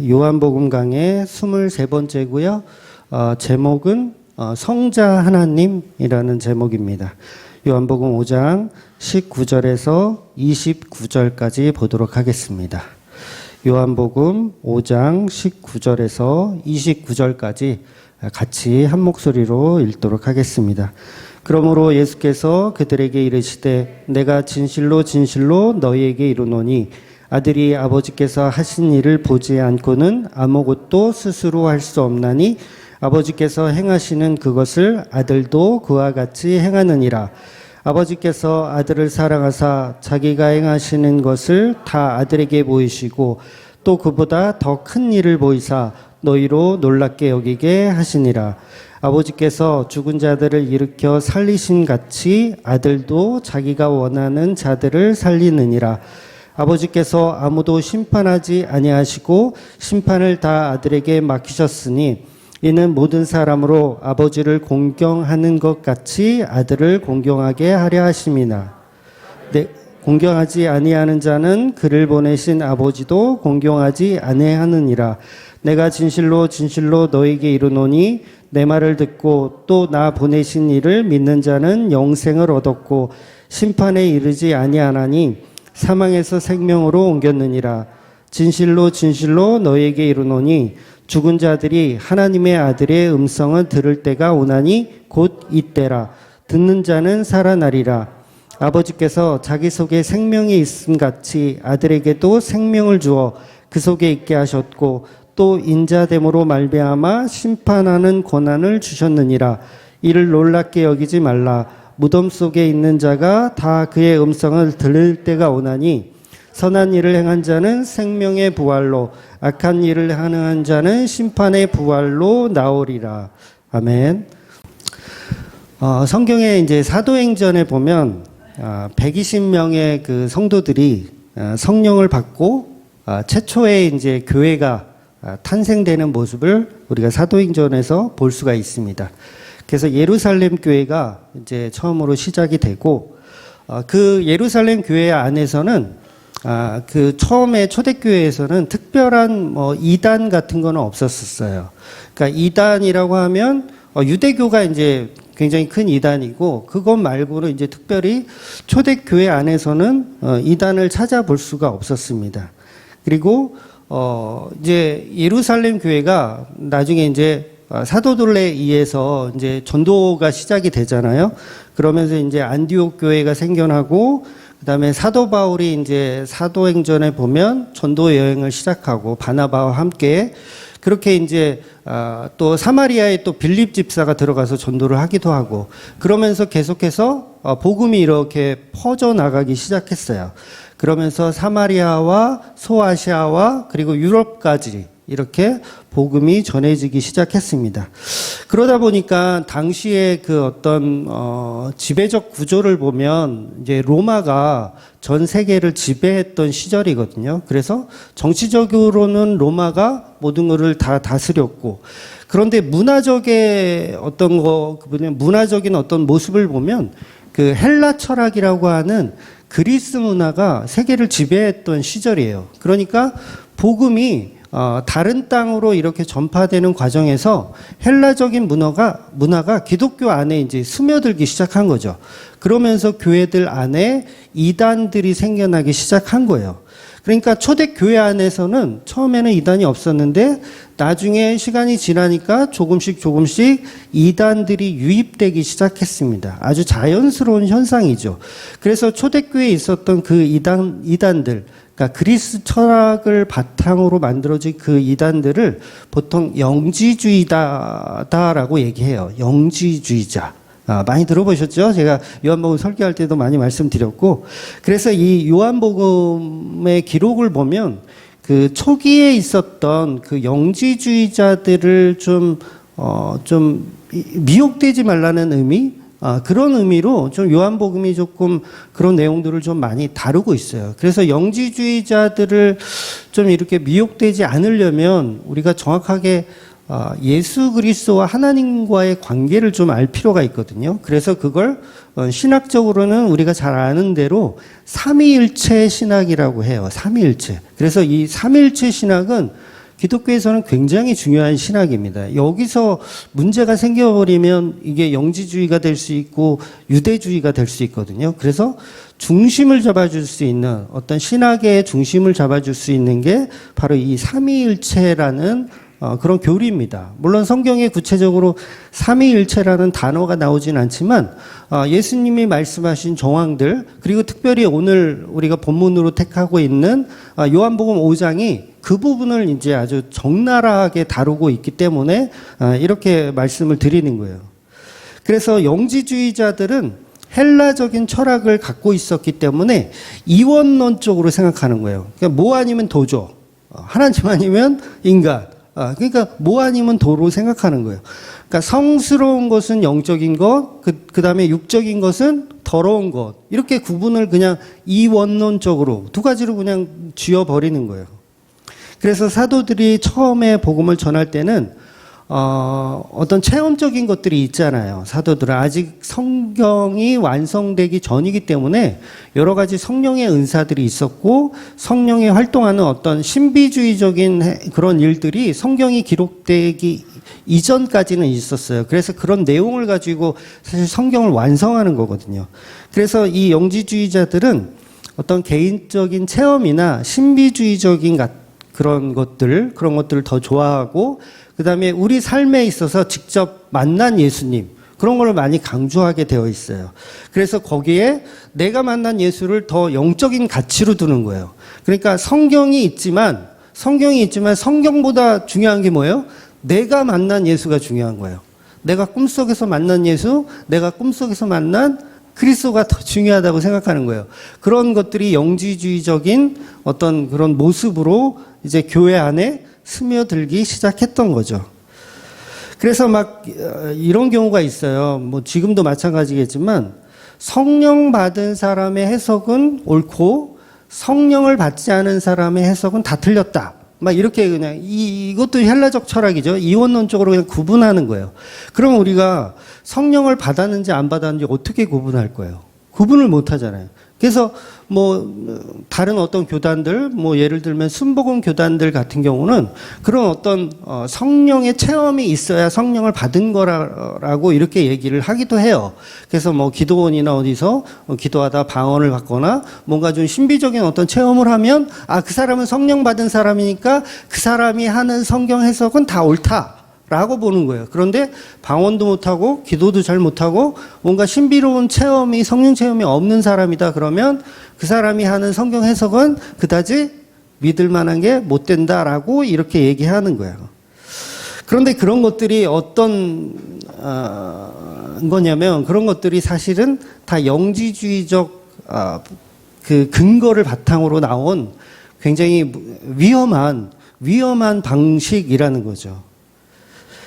요한복음 강의 23번째고요. 제목은 성자 하나님이라는 제목입니다. 요한복음 5장 19절에서 29절까지 보도록 하겠습니다. 요한복음 5장 19절에서 29절까지 같이 한 목소리로 읽도록 하겠습니다. 그러므로 예수께서 그들에게 이르시되 내가 진실로 진실로 너희에게 이르노니 아들이 아버지께서 하신 일을 보지 않고는 아무것도 스스로 할 수 없나니 아버지께서 행하시는 그것을 아들도 그와 같이 행하느니라. 아버지께서 아들을 사랑하사 자기가 행하시는 것을 다 아들에게 보이시고 또 그보다 더 큰 일을 보이사 너희로 놀랍게 여기게 하시니라. 아버지께서 죽은 자들을 일으켜 살리신 같이 아들도 자기가 원하는 자들을 살리느니라. 아버지께서 아무도 심판하지 아니하시고 심판을 다 아들에게 맡기셨으니 이는 모든 사람으로 아버지를 공경하는 것 같이 아들을 공경하게 하려 하심이나 공경하지 아니하는 자는 그를 보내신 아버지도 공경하지 아니하느니라. 내가 진실로 진실로 너에게 이르노니 내 말을 듣고 또 나 보내신 이를 믿는 자는 영생을 얻었고 심판에 이르지 아니하나니 사망에서 생명으로 옮겼느니라. 진실로 진실로 너에게 이르노니 죽은 자들이 하나님의 아들의 음성을 들을 때가 오나니 곧 이때라. 듣는 자는 살아나리라. 아버지께서 자기 속에 생명이 있음 같이 아들에게도 생명을 주어 그 속에 있게 하셨고 또 인자됨으로 말미암아 심판하는 권한을 주셨느니라. 이를 놀랍게 여기지 말라. 무덤 속에 있는 자가 다 그의 음성을 들을 때가 오나니 선한 일을 행한 자는 생명의 부활로 악한 일을 행한 자는 심판의 부활로 나오리라. 아멘. 성경에 이제 사도행전에 보면 120명의 그 성도들이 성령을 받고 최초의 이제 교회가 탄생되는 모습을 우리가 사도행전에서 볼 수가 있습니다. 그래서 예루살렘 교회가 이제 처음으로 시작이 되고, 그 예루살렘 교회 안에서는, 그 처음에 초대교회에서는 특별한 이단 같은 거는 없었었어요. 그러니까 이단이라고 하면, 유대교가 이제 굉장히 큰 이단이고, 그것 말고는 이제 특별히 초대교회 안에서는 이단을 찾아볼 수가 없었습니다. 그리고, 이제 예루살렘 교회가 나중에 이제 사도들에 의해서 이제 전도가 시작이 되잖아요. 그러면서 이제 안디옥 교회가 생겨나고, 그 다음에 사도 바울이 이제 사도행전에 보면 전도 여행을 시작하고 바나바와 함께 그렇게 이제 또 사마리아에 또 빌립 집사가 들어가서 전도를 하기도 하고 그러면서 계속해서 복음이 이렇게 퍼져 나가기 시작했어요. 그러면서 사마리아와 소아시아와 그리고 유럽까지 이렇게 복음이 전해지기 시작했습니다. 그러다 보니까 당시에 그 어떤 지배적 구조를 보면 이제 로마가 전 세계를 지배했던 시절이거든요. 그래서 정치적으로는 로마가 모든 것을 다 다스렸고, 그런데 문화적인 어떤 모습을 보면 그 헬라 철학이라고 하는 그리스 문화가 세계를 지배했던 시절이에요. 그러니까 복음이 다른 땅으로 이렇게 전파되는 과정에서 헬라적인 문화가 기독교 안에 이제 스며들기 시작한 거죠. 그러면서 교회들 안에 이단들이 생겨나기 시작한 거예요. 그러니까 초대교회 안에서는 처음에는 이단이 없었는데 나중에 시간이 지나니까 조금씩 이단들이 유입되기 시작했습니다. 아주 자연스러운 현상이죠. 그래서 초대교회에 있었던 그 이단들, 그러니까 그리스 철학을 바탕으로 만들어진 그 이단들을 보통 영지주의다라고 얘기해요. 영지주의자. 많이 들어보셨죠? 제가 요한복음 설교할 때도 많이 말씀드렸고, 그래서 이 요한복음의 기록을 보면 그 초기에 있었던 그 영지주의자들을 좀 미혹되지 말라는 의미, 그런 의미로 좀 요한복음이 조금 그런 내용들을 좀 많이 다루고 있어요. 그래서 영지주의자들을 좀 이렇게 미혹되지 않으려면 우리가 정확하게 예수 그리스도와 하나님과의 관계를 좀 알 필요가 있거든요. 그래서 그걸 신학적으로는 우리가 잘 아는 대로 삼위일체 신학이라고 해요. 삼위일체. 그래서 이 삼위일체 신학은 기독교에서는 굉장히 중요한 신학입니다. 여기서 문제가 생겨버리면 이게 영지주의가 될 수 있고 유대주의가 될 수 있거든요. 그래서 중심을 잡아줄 수 있는 어떤 신학의 중심을 잡아줄 수 있는 게 바로 이 삼위일체라는 그런 교리입니다. 물론 성경에 구체적으로 삼위일체라는 단어가 나오진 않지만 예수님이 말씀하신 정황들, 그리고 특별히 오늘 우리가 본문으로 택하고 있는 요한복음 5장이 그 부분을 이제 아주 적나라하게 다루고 있기 때문에 이렇게 말씀을 드리는 거예요. 그래서 영지주의자들은 헬라적인 철학을 갖고 있었기 때문에 이원론적으로 생각하는 거예요. 그러니까 뭐 아니면 도죠. 하나님 아니면 인간. 그러니까 뭐 아니면 도로 생각하는 거예요. 그러니까 성스러운 것은 영적인 것, 그 다음에 육적인 것은 더러운 것. 이렇게 구분을 그냥 이원론적으로 두 가지로 그냥 쥐어버리는 거예요. 그래서 사도들이 처음에 복음을 전할 때는 어떤 체험적인 것들이 있잖아요. 사도들은 아직 성경이 완성되기 전이기 때문에 여러 가지 성령의 은사들이 있었고 성령이 활동하는 어떤 신비주의적인 그런 일들이 성경이 기록되기 이전까지는 있었어요. 그래서 그런 내용을 가지고 사실 성경을 완성하는 거거든요. 그래서 이 영지주의자들은 어떤 개인적인 체험이나 신비주의적인 그런 것들을 더 좋아하고, 그 다음에 우리 삶에 있어서 직접 만난 예수님, 그런 걸 많이 강조하게 되어 있어요. 그래서 거기에 내가 만난 예수를 더 영적인 가치로 두는 거예요. 그러니까 성경이 있지만 성경보다 중요한 게 뭐예요? 내가 만난 예수가 중요한 거예요. 내가 꿈속에서 만난 예수, 내가 꿈속에서 만난 그리스도가 더 중요하다고 생각하는 거예요. 그런 것들이 영지주의적인 어떤 그런 모습으로 이제 교회 안에 스며들기 시작했던 거죠. 그래서 막 이런 경우가 있어요. 뭐 지금도 마찬가지겠지만 성령 받은 사람의 해석은 옳고 성령을 받지 않은 사람의 해석은 다 틀렸다. 막 이렇게 그냥 이것도 헬라적 철학이죠. 이원론적으로 그냥 구분하는 거예요. 그럼 우리가 성령을 받았는지 안 받았는지 어떻게 구분할 거예요? 구분을 못 하잖아요. 그래서 뭐 다른 어떤 교단들, 뭐 예를 들면 순복음 교단들 같은 경우는 그런 어떤 성령의 체험이 있어야 성령을 받은 거라고 이렇게 얘기를 하기도 해요. 그래서 뭐 기도원이나 어디서 기도하다 방언을 받거나 뭔가 좀 신비적인 어떤 체험을 하면 그 사람은 성령 받은 사람이니까 그 사람이 하는 성경 해석은 다 옳다 라고 보는 거예요. 그런데 방언도 못하고 기도도 잘 못하고 뭔가 신비로운 체험이, 성령 체험이 없는 사람이다 그러면 그 사람이 하는 성경 해석은 그다지 믿을 만한 게 못 된다라고 이렇게 얘기하는 거예요. 그런데 그런 것들이 어떤 거냐면 그런 것들이 사실은 다 영지주의적 그 근거를 바탕으로 나온 굉장히 위험한 방식이라는 거죠.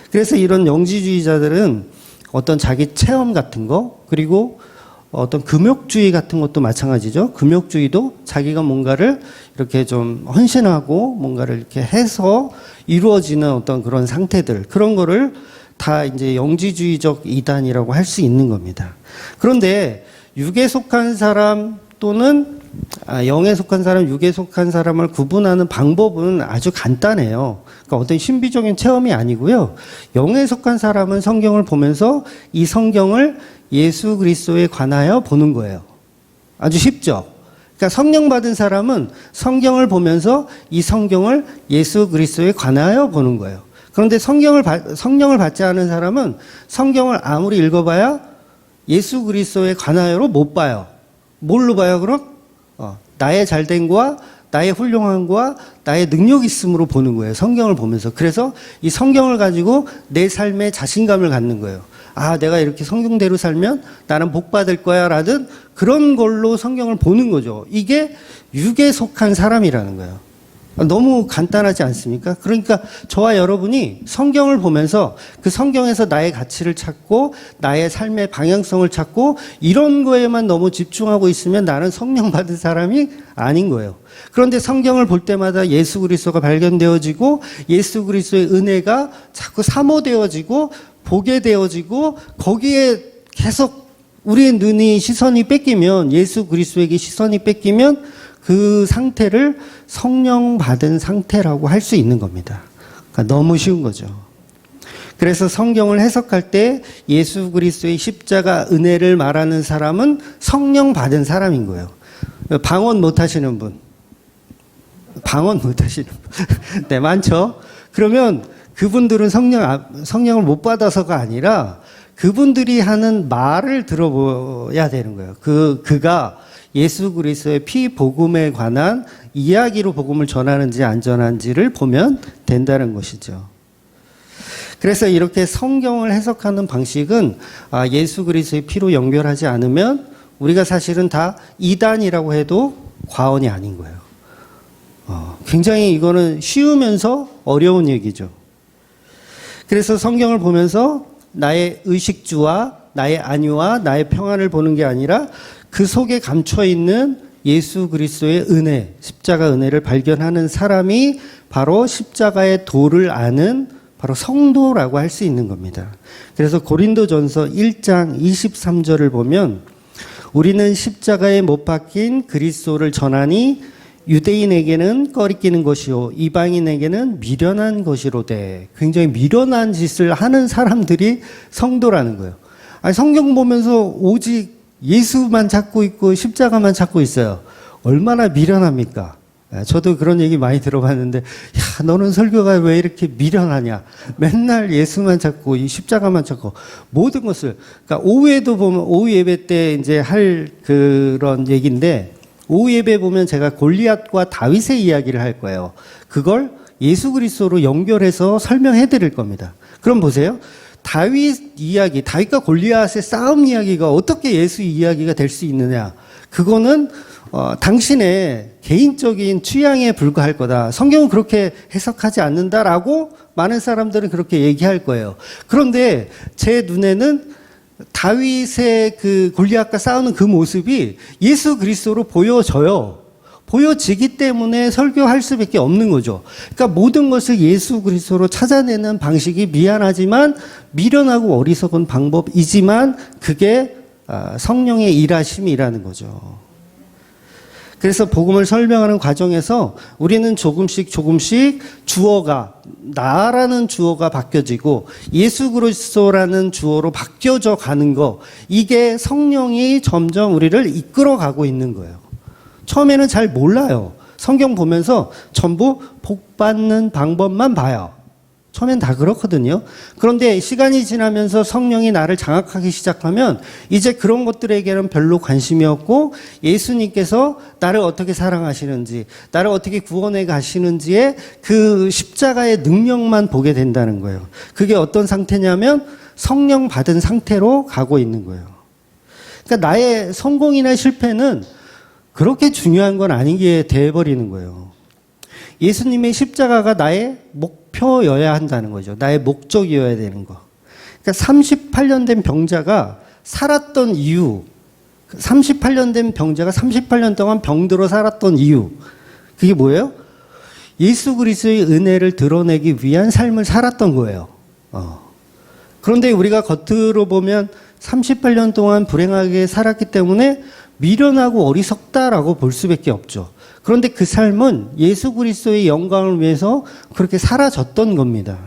그래서 이런 영지주의자들은 어떤 자기 체험 같은 거, 그리고 어떤 금욕주의 같은 것도 마찬가지죠. 금욕주의도 자기가 뭔가를 이렇게 좀 헌신하고 뭔가를 이렇게 해서 이루어지는 어떤 그런 상태들, 그런 거를 다 이제 영지주의적 이단이라고 할 수 있는 겁니다. 그런데 육에 속한 사람 또는 영에 속한 사람, 육에 속한 사람을 구분하는 방법은 아주 간단해요. 그러니까 어떤 신비적인 체험이 아니고요. 영에 속한 사람은 성경을 보면서 이 성경을 예수 그리스도에 관하여 보는 거예요. 아주 쉽죠. 그러니까 성령 받은 사람은 성경을 보면서 이 성경을 예수 그리스도에 관하여 보는 거예요. 그런데 성령을 받지 않은 사람은 성경을 아무리 읽어봐야 예수 그리스도에 관하여로 못 봐요. 뭘로 봐요, 그럼? 나의 잘됨과 나의 훌륭함과 나의 능력이 있음으로 보는 거예요. 성경을 보면서. 그래서 이 성경을 가지고 내 삶에 자신감을 갖는 거예요. 내가 이렇게 성경대로 살면 나는 복 받을 거야 라든 그런 걸로 성경을 보는 거죠. 이게 육에 속한 사람이라는 거예요. 너무 간단하지 않습니까? 그러니까 저와 여러분이 성경을 보면서 그 성경에서 나의 가치를 찾고 나의 삶의 방향성을 찾고 이런 거에만 너무 집중하고 있으면 나는 성령 받은 사람이 아닌 거예요. 그런데 성경을 볼 때마다 예수 그리스도가 발견되어지고 예수 그리스도의 은혜가 자꾸 사모되어지고 보게 되어지고 거기에 계속 우리의 시선이 뺏기면, 예수 그리스도에게 시선이 뺏기면 그 상태를 성령 받은 상태라고 할 수 있는 겁니다. 그러니까 너무 쉬운 거죠. 그래서 성경을 해석할 때 예수 그리스도의 십자가 은혜를 말하는 사람은 성령 받은 사람인 거예요. 방언 못 하시는 분. 방언 못 하시는 분. 네, 많죠? 그러면 그분들은 성령을 못 받아서가 아니라 그분들이 하는 말을 들어봐야 되는 거예요. 그가 예수 그리스도의 피 복음에 관한 이야기로 복음을 전하는지 안 전하는지를 보면 된다는 것이죠. 그래서 이렇게 성경을 해석하는 방식은 예수 그리스도의 피로 연결하지 않으면 우리가 사실은 다 이단이라고 해도 과언이 아닌 거예요. 굉장히 이거는 쉬우면서 어려운 얘기죠. 그래서 성경을 보면서 나의 의식주와 나의 안위와 나의 평안을 보는 게 아니라 그 속에 감춰 있는 예수 그리스도의 은혜, 십자가 은혜를 발견하는 사람이 바로 십자가의 도를 아는 바로 성도라고 할 수 있는 겁니다. 그래서 고린도전서 1장 23절을 보면 우리는 십자가에 못 박힌 그리스도를 전하니 유대인에게는 꺼리끼는 것이요 이방인에게는 미련한 것이로되. 굉장히 미련한 짓을 하는 사람들이 성도라는 거예요. 아니, 성경 보면서 오직 예수만 찾고 있고 십자가만 찾고 있어요. 얼마나 미련합니까? 저도 그런 얘기 많이 들어봤는데, 야, 너는 설교가 왜 이렇게 미련하냐? 맨날 예수만 찾고, 이 십자가만 찾고, 모든 것을. 그러니까 오후에도 보면, 오후 예배 때 이제 할 그런 얘기인데, 오후 예배 보면 제가 골리앗과 다윗의 이야기를 할 거예요. 그걸 예수 그리스도로 연결해서 설명해 드릴 겁니다. 그럼 보세요. 다윗 이야기, 다윗과 골리앗의 싸움 이야기가 어떻게 예수 이야기가 될 수 있느냐? 그거는 당신의 개인적인 취향에 불과할 거다. 성경은 그렇게 해석하지 않는다라고 많은 사람들은 그렇게 얘기할 거예요. 그런데 제 눈에는 다윗의 그 골리앗과 싸우는 그 모습이 예수 그리스도로 보여져요. 보여지기 때문에 설교할 수밖에 없는 거죠. 그러니까 모든 것을 예수 그리스도로 찾아내는 방식이 미안하지만 미련하고 어리석은 방법이지만 그게 성령의 일하심이라는 거죠. 그래서 복음을 설명하는 과정에서 우리는 조금씩 주어가, 나라는 주어가 바뀌어지고 예수 그리스도라는 주어로 바뀌어져 가는 거, 이게 성령이 점점 우리를 이끌어 가고 있는 거예요. 처음에는 잘 몰라요. 성경 보면서 전부 복 받는 방법만 봐요. 처음엔 다 그렇거든요. 그런데 시간이 지나면서 성령이 나를 장악하기 시작하면 이제 그런 것들에게는 별로 관심이 없고 예수님께서 나를 어떻게 사랑하시는지, 나를 어떻게 구원해 가시는지의 그 십자가의 능력만 보게 된다는 거예요. 그게 어떤 상태냐면 성령 받은 상태로 가고 있는 거예요. 그러니까 나의 성공이나 실패는 그렇게 중요한 건 아니게 돼버리는 거예요. 예수님의 십자가가 나의 목표여야 한다는 거죠. 나의 목적이어야 되는 거. 그러니까 38년 된 병자가 살았던 이유, 38년 된 병자가 38년 동안 병들어 살았던 이유, 그게 뭐예요? 예수 그리스도의 은혜를 드러내기 위한 삶을 살았던 거예요. 그런데 우리가 겉으로 보면 38년 동안 불행하게 살았기 때문에 미련하고 어리석다라고 볼 수밖에 없죠. 그런데 그 삶은 예수 그리스도의 영광을 위해서 그렇게 사라졌던 겁니다.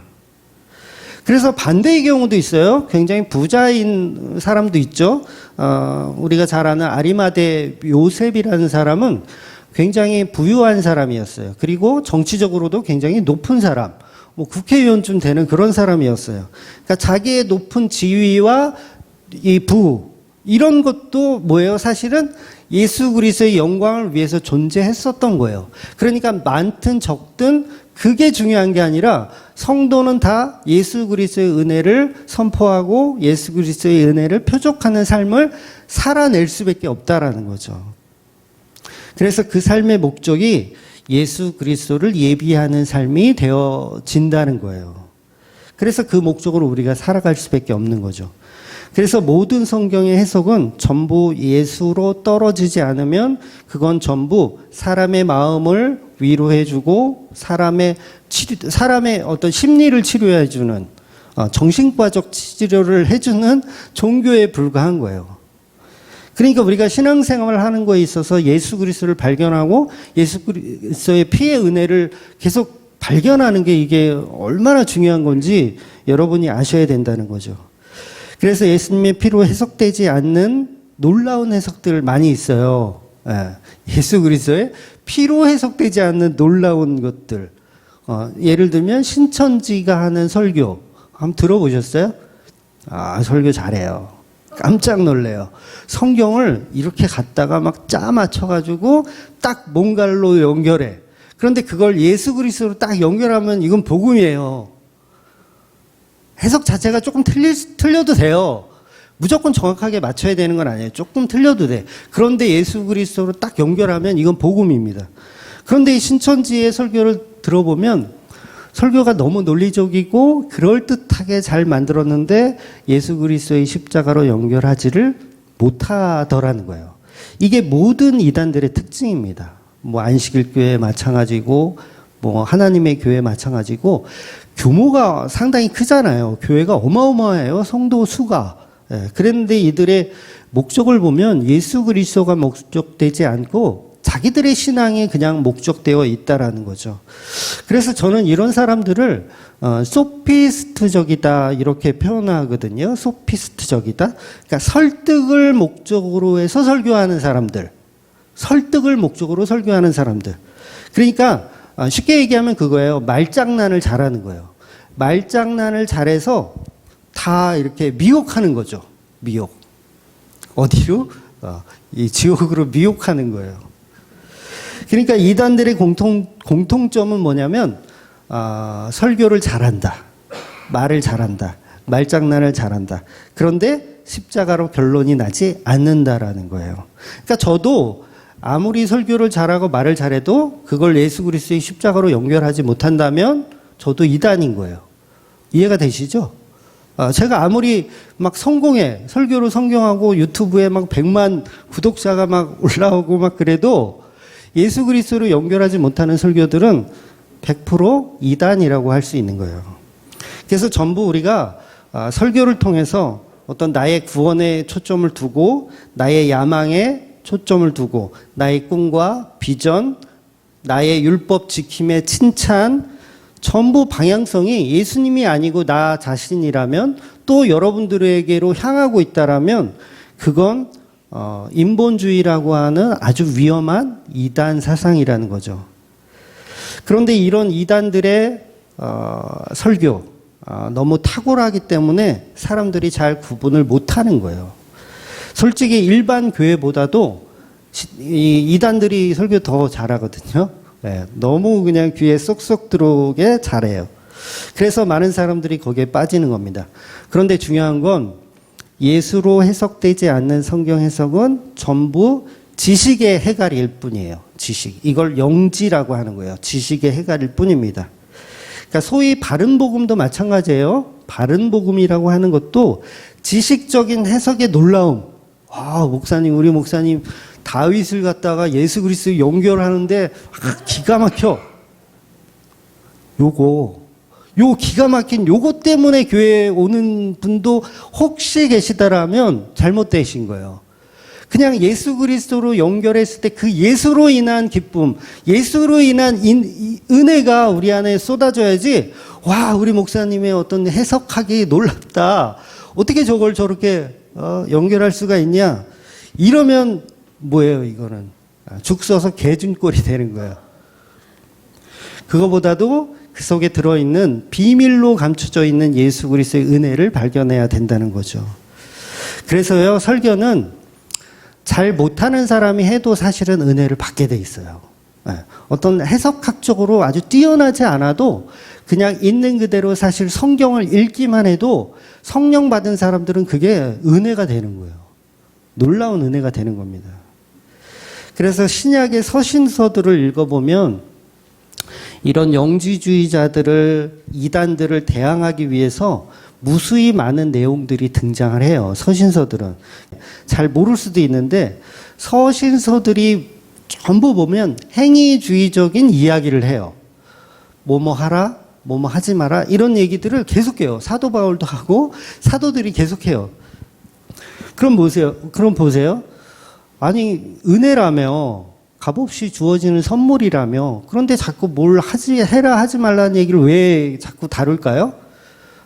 그래서 반대의 경우도 있어요. 굉장히 부자인 사람도 있죠. 우리가 잘 아는 아리마대 요셉이라는 사람은 굉장히 부유한 사람이었어요. 그리고 정치적으로도 굉장히 높은 사람, 국회의원쯤 되는 그런 사람이었어요. 그러니까 자기의 높은 지위와 이 이런 것도 뭐예요? 사실은 예수 그리스도의 영광을 위해서 존재했었던 거예요. 그러니까 많든 적든 그게 중요한 게 아니라 성도는 다 예수 그리스도의 은혜를 선포하고 예수 그리스도의 은혜를 표적하는 삶을 살아낼 수밖에 없다라는 거죠. 그래서 그 삶의 목적이 예수 그리스도를 예비하는 삶이 되어진다는 거예요. 그래서 그 목적으로 우리가 살아갈 수밖에 없는 거죠. 그래서 모든 성경의 해석은 전부 예수로 떨어지지 않으면 그건 전부 사람의 마음을 위로해주고 사람의 어떤 심리를 치료해주는 정신과적 치료를 해주는 종교에 불과한 거예요. 그러니까 우리가 신앙생활을 하는 거에 있어서 예수 그리스도를 발견하고 예수 그리스도의 피의 은혜를 계속 발견하는 게 이게 얼마나 중요한 건지 여러분이 아셔야 된다는 거죠. 그래서 예수님의 피로 해석되지 않는 놀라운 해석들 많이 있어요. 예수 그리스도의 피로 해석되지 않는 놀라운 것들. 예를 들면 신천지가 하는 설교 한번 들어보셨어요? 설교 잘해요. 깜짝 놀래요. 성경을 이렇게 갖다가 막 짜 맞춰가지고 딱 뭔가로 연결해. 그런데 그걸 예수 그리스도로 딱 연결하면 이건 복음이에요. 해석 자체가 조금 틀려도 돼요. 무조건 정확하게 맞춰야 되는 건 아니에요. 조금 틀려도 돼. 그런데 예수 그리스도로 딱 연결하면 이건 복음입니다. 그런데 이 신천지의 설교를 들어보면 설교가 너무 논리적이고 그럴듯하게 잘 만들었는데 예수 그리스도의 십자가로 연결하지를 못하더라는 거예요. 이게 모든 이단들의 특징입니다. 뭐 안식일 교회 마찬가지고 뭐 하나님의 교회 마찬가지고 규모가 상당히 크잖아요. 교회가 어마어마해요. 성도 수가. 그랬는데 이들의 목적을 보면 예수 그리스도가 목적되지 않고 자기들의 신앙이 그냥 목적되어 있다라는 거죠. 그래서 저는 이런 사람들을 소피스트적이다 이렇게 표현하거든요. 소피스트적이다. 그러니까 설득을 목적으로 해서 설교하는 사람들. 설득을 목적으로 설교하는 사람들. 그러니까 쉽게 얘기하면 그거예요. 말장난을 잘하는 거예요. 말장난을 잘해서 다 이렇게 미혹하는 거죠. 미혹. 어디로? 이 지옥으로 미혹하는 거예요. 그러니까 이단들의 공통점은 뭐냐면 설교를 잘한다. 말을 잘한다. 말장난을 잘한다. 그런데 십자가로 결론이 나지 않는다라는 거예요. 그러니까 저도 아무리 설교를 잘하고 말을 잘해도 그걸 예수 그리스도의 십자가로 연결하지 못한다면 저도 이단인 거예요. 이해가 되시죠? 제가 아무리 막 성공해 설교로 성경하고 유튜브에 막 100만 구독자가 막 올라오고 막 그래도 예수 그리스도로 연결하지 못하는 설교들은 100% 이단이라고 할 수 있는 거예요. 그래서 전부 우리가 설교를 통해서 어떤 나의 구원에 초점을 두고 나의 야망에 초점을 두고 나의 꿈과 비전, 나의 율법 지킴의 칭찬 전부 방향성이 예수님이 아니고 나 자신이라면 또 여러분들에게로 향하고 있다라면 그건 인본주의라고 하는 아주 위험한 이단 사상이라는 거죠. 그런데 이런 이단들의 설교 너무 탁월하기 때문에 사람들이 잘 구분을 못하는 거예요. 솔직히 일반 교회보다도 이단들이 설교 더 잘하거든요. 네, 너무 그냥 귀에 쏙쏙 들어오게 잘해요. 그래서 많은 사람들이 거기에 빠지는 겁니다. 그런데 중요한 건 예수로 해석되지 않는 성경 해석은 전부 지식의 해갈일 뿐이에요. 지식. 이걸 영지라고 하는 거예요. 지식의 해갈일 뿐입니다. 그러니까 소위 바른 복음도 마찬가지예요. 바른 복음이라고 하는 것도 지식적인 해석의 놀라움. 목사님, 우리 목사님 다윗을 갖다가 예수 그리스도 연결하는데 기가 막혀. 요 기가 막힌 요거 때문에 교회에 오는 분도 혹시 계시다라면 잘못되신 거예요. 그냥 예수 그리스도로 연결했을 때 그 예수로 인한 기쁨, 예수로 인한 은혜가 우리 안에 쏟아져야지, 우리 목사님의 어떤 해석하기 놀랍다. 어떻게 저걸 저렇게 연결할 수가 있냐? 이러면 뭐예요, 이거는? 죽 써서 개준꼴이 되는 거예요. 그거보다도 그 속에 들어있는 비밀로 감춰져 있는 예수 그리스도의 은혜를 발견해야 된다는 거죠. 그래서요, 설교는 잘 못하는 사람이 해도 사실은 은혜를 받게 돼 있어요. 어떤 해석학적으로 아주 뛰어나지 않아도 그냥 있는 그대로 사실 성경을 읽기만 해도 성령 받은 사람들은 그게 은혜가 되는 거예요. 놀라운 은혜가 되는 겁니다. 그래서 신약의 서신서들을 읽어보면 이런 영지주의자들을, 이단들을 대항하기 위해서 무수히 많은 내용들이 등장을 해요. 서신서들은. 잘 모를 수도 있는데 서신서들이 전부 보면 행위주의적인 이야기를 해요. 뭐뭐 하라, 뭐뭐 하지 마라 이런 얘기들을 계속해요. 사도 바울도 하고 사도들이 계속해요. 그럼 보세요. 아니, 은혜라며, 값없이 주어지는 선물이라며, 그런데 자꾸 뭘 해라 하지 말라는 얘기를 왜 자꾸 다룰까요?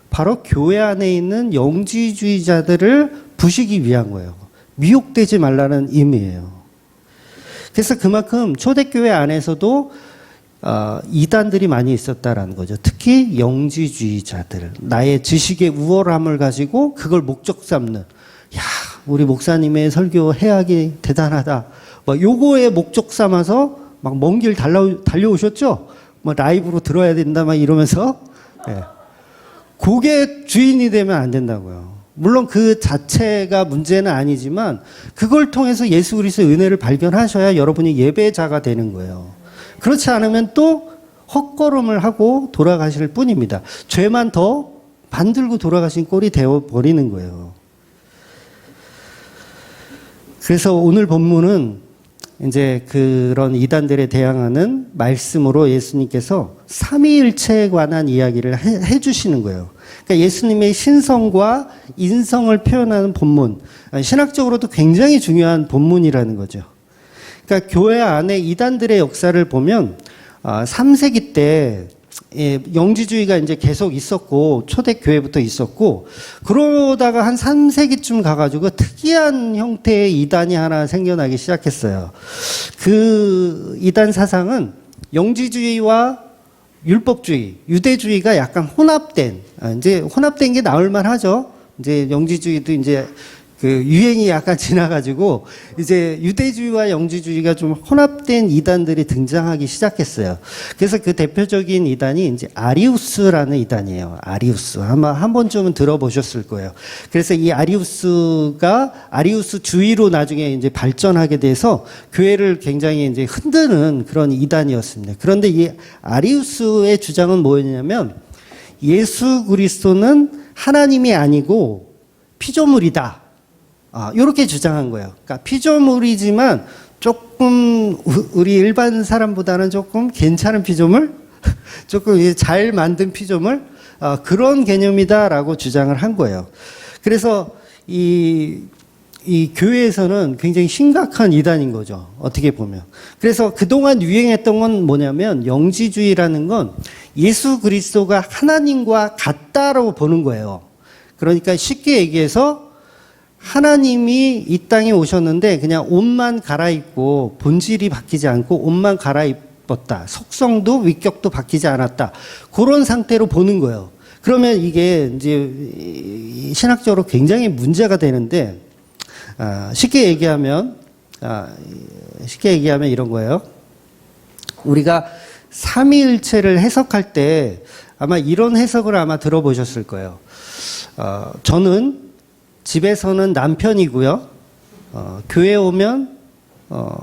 바로 교회 안에 있는 영지주의자들을 부시기 위한 거예요. 미혹되지 말라는 의미예요. 그래서 그만큼 초대교회 안에서도 이단들이 많이 있었다라는 거죠. 특히 영지주의자들, 나의 지식의 우월함을 가지고 그걸 목적 삼는, 야, 우리 목사님의 설교 해악이 대단하다. 막 요거에 목적 삼아서 막 먼 길 달려오셨죠? 뭐 라이브로 들어야 된다 막 이러면서. 네. 그게 주인이 되면 안 된다고요. 물론 그 자체가 문제는 아니지만 그걸 통해서 예수 그리스도의 은혜를 발견하셔야 여러분이 예배자가 되는 거예요. 그렇지 않으면 또 헛걸음을 하고 돌아가실 뿐입니다. 죄만 더 만들고 돌아가신 꼴이 되어버리는 거예요. 그래서 오늘 본문은 이제 그런 이단들에 대항하는 말씀으로 예수님께서 삼위일체에 관한 이야기를 해주시는 거예요. 그러니까 예수님의 신성과 인성을 표현하는 본문, 신학적으로도 굉장히 중요한 본문이라는 거죠. 그러니까 교회 안에 이단들의 역사를 보면 3세기 때 영지주의가 이제 계속 있었고 초대교회부터 있었고 그러다가 한 3세기쯤 가가지고 특이한 형태의 이단이 하나 생겨나기 시작했어요. 그 이단 사상은 영지주의와 율법주의, 유대주의가 약간 혼합된 게 나올 만하죠. 이제 영지주의도 이제 그 유행이 약간 지나가지고 이제 유대주의와 영지주의가 좀 혼합된 이단들이 등장하기 시작했어요. 그래서 그 대표적인 이단이 이제 아리우스라는 이단이에요. 아리우스. 아마 한 번쯤은 들어보셨을 거예요. 그래서 이 아리우스주의로 나중에 이제 발전하게 돼서 교회를 굉장히 이제 흔드는 그런 이단이었습니다. 그런데 이 아리우스의 주장은 뭐였냐면 예수 그리스도는 하나님이 아니고 피조물이다. 이렇게 주장한 거예요. 그러니까 피조물이지만 조금 우리 일반 사람보다는 조금 괜찮은 피조물, 조금 잘 만든 피조물, 그런 개념이다라고 주장을 한 거예요. 그래서 이 교회에서는 굉장히 심각한 이단인 거죠. 어떻게 보면. 그래서 그동안 유행했던 건 뭐냐면 영지주의라는 건 예수 그리스도가 하나님과 같다라고 보는 거예요. 그러니까 쉽게 얘기해서 하나님이 이 땅에 오셨는데 그냥 옷만 갈아입고 본질이 바뀌지 않고 옷만 갈아입었다. 속성도 위격도 바뀌지 않았다. 그런 상태로 보는 거예요. 그러면 이게 이제 신학적으로 굉장히 문제가 되는데 쉽게 얘기하면 이런 거예요. 우리가 삼위일체를 해석할 때 아마 이런 해석을 아마 들어보셨을 거예요. 저는 집에서는 남편이고요. 교회 오면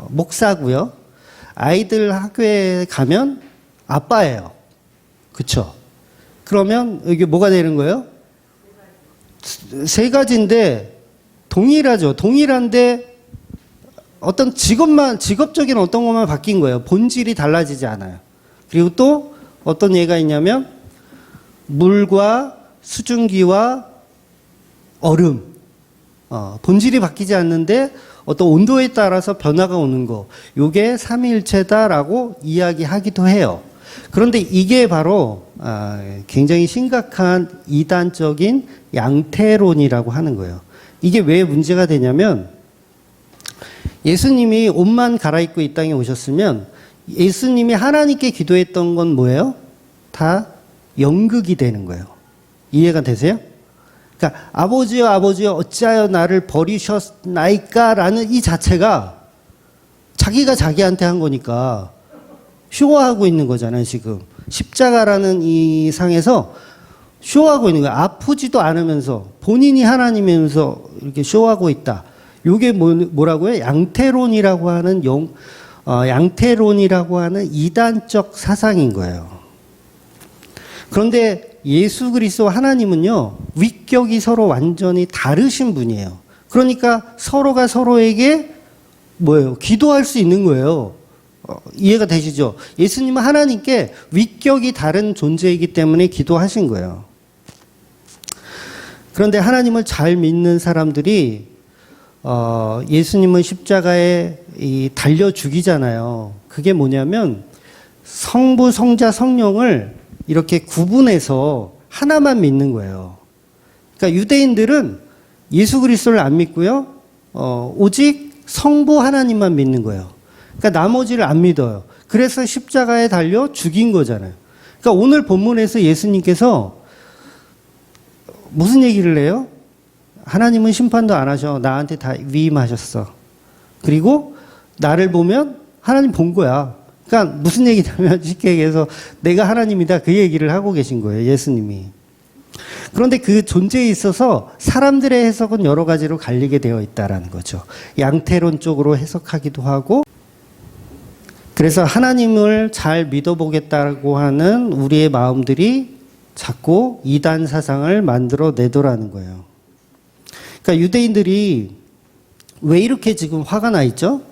목사고요. 아이들 학교에 가면 아빠예요. 그쵸? 그러면 이게 뭐가 되는 거예요? 세 가지인데 동일하죠. 동일한데 어떤 직업적인 어떤 것만 바뀐 거예요. 본질이 달라지지 않아요. 그리고 또 어떤 예가 있냐면 물과 수증기와 얼음. 본질이 바뀌지 않는데 어떤 온도에 따라서 변화가 오는 거. 요게 삼위일체다라고 이야기하기도 해요. 그런데 이게 바로 굉장히 심각한 이단적인 양태론이라고 하는 거예요. 이게 왜 문제가 되냐면 예수님이 옷만 갈아입고 이 땅에 오셨으면 예수님이 하나님께 기도했던 건 뭐예요? 다 연극이 되는 거예요. 이해가 되세요? 그러니까 아버지여 아버지여 어찌하여 나를 버리셨나이까 라는 이 자체가 자기가 자기한테 한 거니까 쇼하고 있는 거잖아요. 지금 십자가라는 이 상에서 쇼하고 있는 거예요. 아프지도 않으면서 본인이 하나님이면서 이렇게 쇼하고 있다. 이게 뭐라고요? 양태론이라고 하는 양태론이라고 하는 이단적 사상인 거예요. 그런데 예수 그리스도 하나님은요, 위격이 서로 완전히 다르신 분이에요. 그러니까 서로가 서로에게 뭐예요? 기도할 수 있는 거예요. 이해가 되시죠? 예수님은 하나님께 위격이 다른 존재이기 때문에 기도하신 거예요. 그런데 하나님을 잘 믿는 사람들이 예수님은 십자가에 달려 죽이잖아요. 그게 뭐냐면 성부, 성자, 성령을 이렇게 구분해서 하나만 믿는 거예요. 그러니까 유대인들은 예수 그리스도를 안 믿고요. 오직 성부 하나님만 믿는 거예요. 그러니까 나머지를 안 믿어요. 그래서 십자가에 달려 죽인 거잖아요. 그러니까 오늘 본문에서 예수님께서 무슨 얘기를 해요? 하나님은 심판도 안 하셔. 나한테 다 위임하셨어. 그리고 나를 보면 하나님 본 거야. 그러니까 무슨 얘기냐면 쉽게 얘기해서 내가 하나님이다 그 얘기를 하고 계신 거예요. 예수님이. 그런데 그 존재에 있어서 사람들의 해석은 여러 가지로 갈리게 되어 있다라는 거죠. 양태론 쪽으로 해석하기도 하고 그래서 하나님을 잘 믿어보겠다고 하는 우리의 마음들이 자꾸 이단 사상을 만들어 내더라는 거예요. 그러니까 유대인들이 왜 이렇게 지금 화가 나 있죠?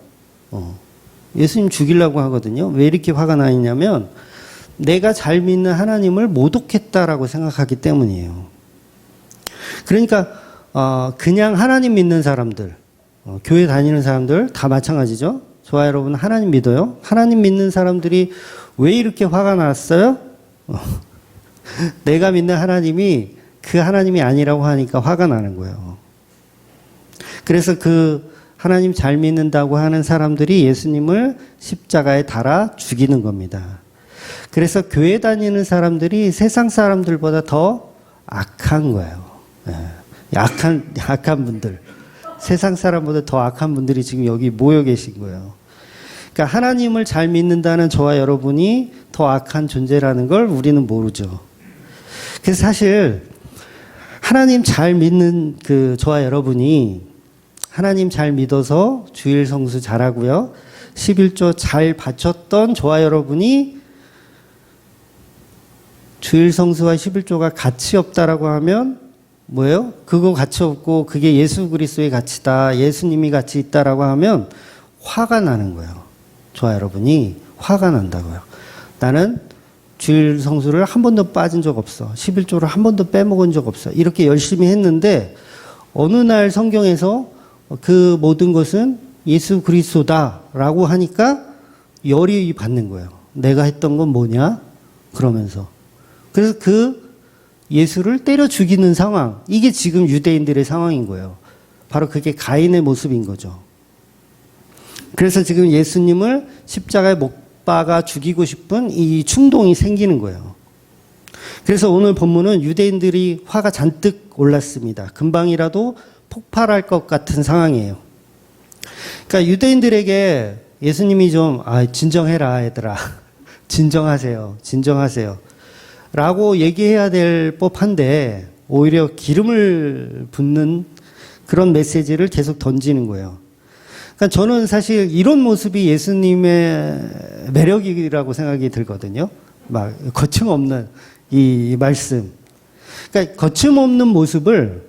예수님 죽이려고 하거든요. 왜 이렇게 화가 나 있냐면 내가 잘 믿는 하나님을 모독했다라고 생각하기 때문이에요. 그러니까 그냥 하나님 믿는 사람들, 교회 다니는 사람들 다 마찬가지죠. 저와 여러분 하나님 믿어요? 하나님 믿는 사람들이 왜 이렇게 화가 났어요? 내가 믿는 하나님이 그 하나님이 아니라고 하니까 화가 나는 거예요. 그래서 그 하나님 잘 믿는다고 하는 사람들이 예수님을 십자가에 달아 죽이는 겁니다. 그래서 교회 다니는 사람들이 세상 사람들보다 더 악한 거예요. 악한 분들. 세상 사람보다 더 악한 분들이 지금 여기 모여 계신 거예요. 그러니까 하나님을 잘 믿는다는 저와 여러분이 더 악한 존재라는 걸 우리는 모르죠. 그래서 사실 하나님 잘 믿는 그 저와 여러분이 하나님 잘 믿어서 주일 성수 잘하고요. 11조 잘 바쳤던 저와 여러분이 주일 성수와 11조가 가치 없다라고 하면 뭐예요? 그거 가치 없고 그게 예수 그리스도의 가치다. 예수님이 가치 있다라고 하면 화가 나는 거예요. 저와 여러분이 화가 난다고요. 나는 주일 성수를 한 번도 빠진 적 없어. 11조를 한 번도 빼먹은 적 없어. 이렇게 열심히 했는데 어느 날 성경에서 그 모든 것은 예수 그리스도다라고 하니까 열이 받는 거예요. 내가 했던 건 뭐냐? 그러면서. 그래서 그 예수를 때려 죽이는 상황. 이게 지금 유대인들의 상황인 거예요. 바로 그게 가인의 모습인 거죠. 그래서 지금 예수님을 십자가에 못 박아 죽이고 싶은 이 충동이 생기는 거예요. 그래서 오늘 본문은 유대인들이 화가 잔뜩 올랐습니다. 금방이라도 폭발할 것 같은 상황이에요. 그러니까 유대인들에게 예수님이 좀 진정해라 얘들아. 진정하세요. 진정하세요. 라고 얘기해야 될 법한데 오히려 기름을 붓는 그런 메시지를 계속 던지는 거예요. 그러니까 저는 사실 이런 모습이 예수님의 매력이라고 생각이 들거든요. 막 거침없는 이 말씀. 그러니까 거침없는 모습을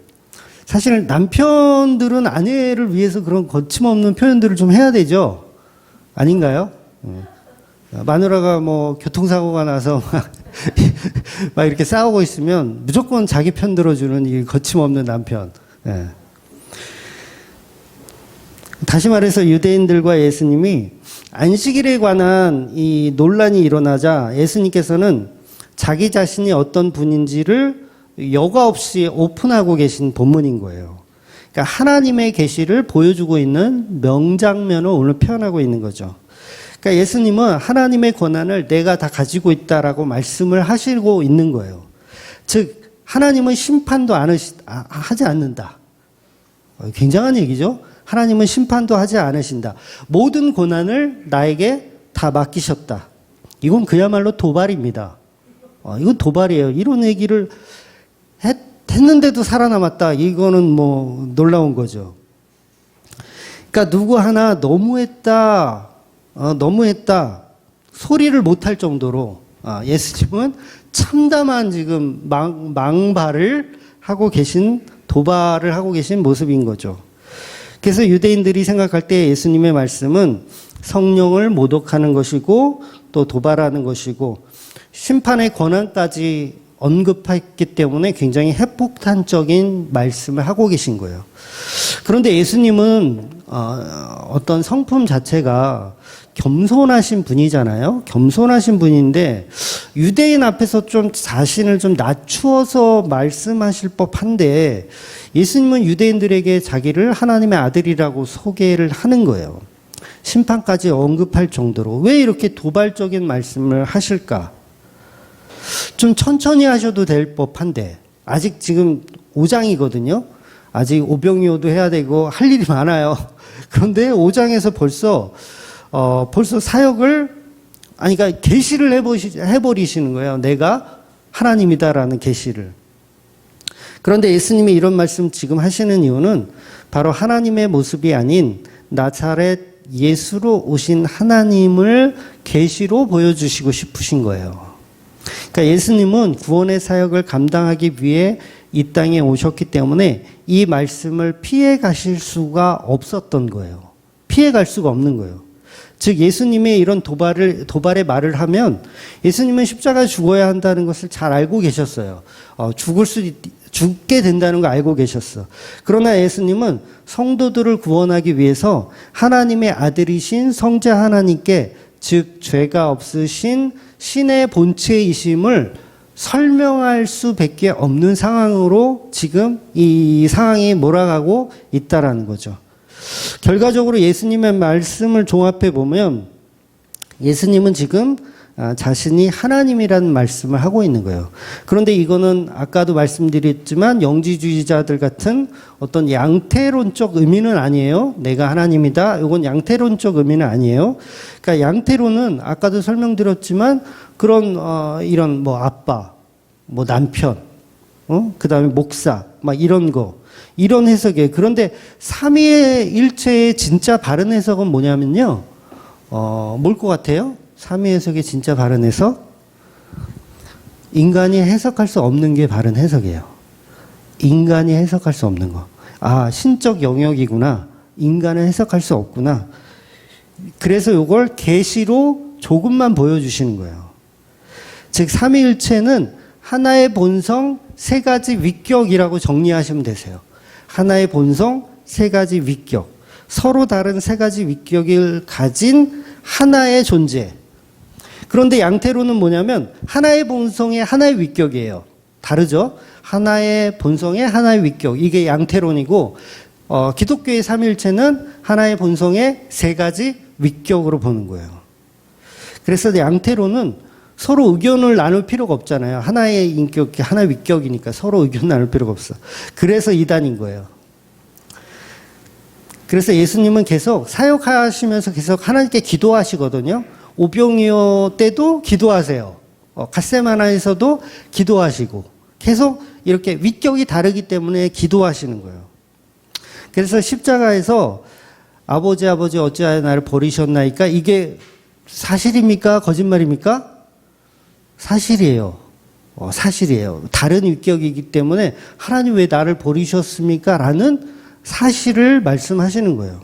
사실 남편들은 아내를 위해서 그런 거침없는 표현들을 좀 해야 되죠. 아닌가요? 마누라가 뭐 교통사고가 나서 막 이렇게 싸우고 있으면 무조건 자기 편 들어주는 이 거침없는 남편. 다시 말해서 유대인들과 예수님이 안식일에 관한 이 논란이 일어나자 예수님께서는 자기 자신이 어떤 분인지를 여과 없이 오픈하고 계신 본문인 거예요. 그러니까 하나님의 계시를 보여주고 있는 명장면을 오늘 표현하고 있는 거죠. 그러니까 예수님은 하나님의 권한을 내가 다 가지고 있다라고 말씀을 하시고 있는 거예요. 즉 하나님은 심판도 하지 않는다. 굉장한 얘기죠. 하나님은 심판도 하지 않으신다. 모든 권한을 나에게 다 맡기셨다. 이건 그야말로 도발입니다. 이건 도발이에요. 이런 얘기를 했는데도 살아남았다. 이거는 뭐 놀라운 거죠. 그러니까 누구 하나 너무했다. 소리를 못할 정도로 예수님은 참담한 지금 망발을 하고 계신 도발을 하고 계신 모습인 거죠. 그래서 유대인들이 생각할 때 예수님의 말씀은 성령을 모독하는 것이고 또 도발하는 것이고 심판의 권한까지 언급했기 때문에 굉장히 핵폭탄적인 말씀을 하고 계신 거예요. 그런데 예수님은 어떤 성품 자체가 겸손하신 분이잖아요. 겸손하신 분인데 유대인 앞에서 좀 자신을 좀 낮추어서 말씀하실 법한데 예수님은 유대인들에게 자기를 하나님의 아들이라고 소개를 하는 거예요. 심판까지 언급할 정도로. 왜 이렇게 도발적인 말씀을 하실까? 좀 천천히 하셔도 될 법한데 아직 지금 5장이거든요. 아직 오병이어도 해야 되고 할 일이 많아요. 그런데 5장에서 벌써 사역을 그러니까 계시를 해버리시는 거예요. 내가 하나님이다라는 계시를. 그런데 예수님이 이런 말씀 지금 하시는 이유는 바로 하나님의 모습이 아닌 나사렛 예수로 오신 하나님을 계시로 보여주시고 싶으신 거예요. 그러니까 예수님은 구원의 사역을 감당하기 위해 이 땅에 오셨기 때문에 이 말씀을 피해 가실 수가 없었던 거예요. 피해 갈 수가 없는 거예요. 즉 예수님의 이런 도발의 말을 하면 예수님은 십자가에 죽어야 한다는 것을 잘 알고 계셨어요. 죽게 된다는 거 알고 계셨어. 그러나 예수님은 성도들을 구원하기 위해서 하나님의 아들이신 성자 하나님께 즉 죄가 없으신 신의 본체이심을 설명할 수밖에 없는 상황으로 지금 이 상황이 몰아가고 있다라는 거죠. 결과적으로 예수님의 말씀을 종합해 보면 예수님은 지금 자신이 하나님이라는 말씀을 하고 있는 거예요. 그런데 이거는 아까도 말씀드렸지만 영지주의자들 같은 어떤 양태론적 의미는 아니에요. 내가 하나님이다. 이건 양태론적 의미는 아니에요. 그러니까 양태론은 아까도 설명드렸지만 그런 이런 뭐 아빠, 뭐 남편, 그다음에 목사, 막 이런 거. 이런 해석이에요. 그런데 삼위일체의 진짜 바른 해석은 뭐냐면요. 뭘 것 같아요? 삼위 해석의 진짜 바른 해석? 인간이 해석할 수 없는 게 바른 해석이에요. 인간이 해석할 수 없는 거. 아, 신적 영역이구나. 인간은 해석할 수 없구나. 그래서 이걸 계시로 조금만 보여주시는 거예요. 즉 삼위일체는 하나의 본성 세 가지 위격이라고 정리하시면 되세요. 하나의 본성 세 가지 위격. 서로 다른 세 가지 위격을 가진 하나의 존재. 그런데 양태론은 뭐냐면 하나의 본성의 하나의 위격이에요. 다르죠? 하나의 본성의 하나의 위격. 이게 양태론이고 기독교의 삼위일체는 하나의 본성의 세 가지 위격으로 보는 거예요. 그래서 양태론은 서로 의견을 나눌 필요가 없잖아요. 하나의 인격, 하나의 위격이니까 서로 의견 나눌 필요가 없어. 그래서 이단인 거예요. 그래서 예수님은 계속 사역하시면서 계속 하나님께 기도하시거든요. 오병이어 때도 기도하세요. 갓세마나에서도 기도하시고 계속 이렇게 위격이 다르기 때문에 기도하시는 거예요. 그래서 십자가에서 아버지 어찌하여 나를 버리셨나이까 이게 사실입니까? 거짓말입니까? 사실이에요. 사실이에요. 다른 위격이기 때문에 하나님 왜 나를 버리셨습니까? 라는 사실을 말씀하시는 거예요.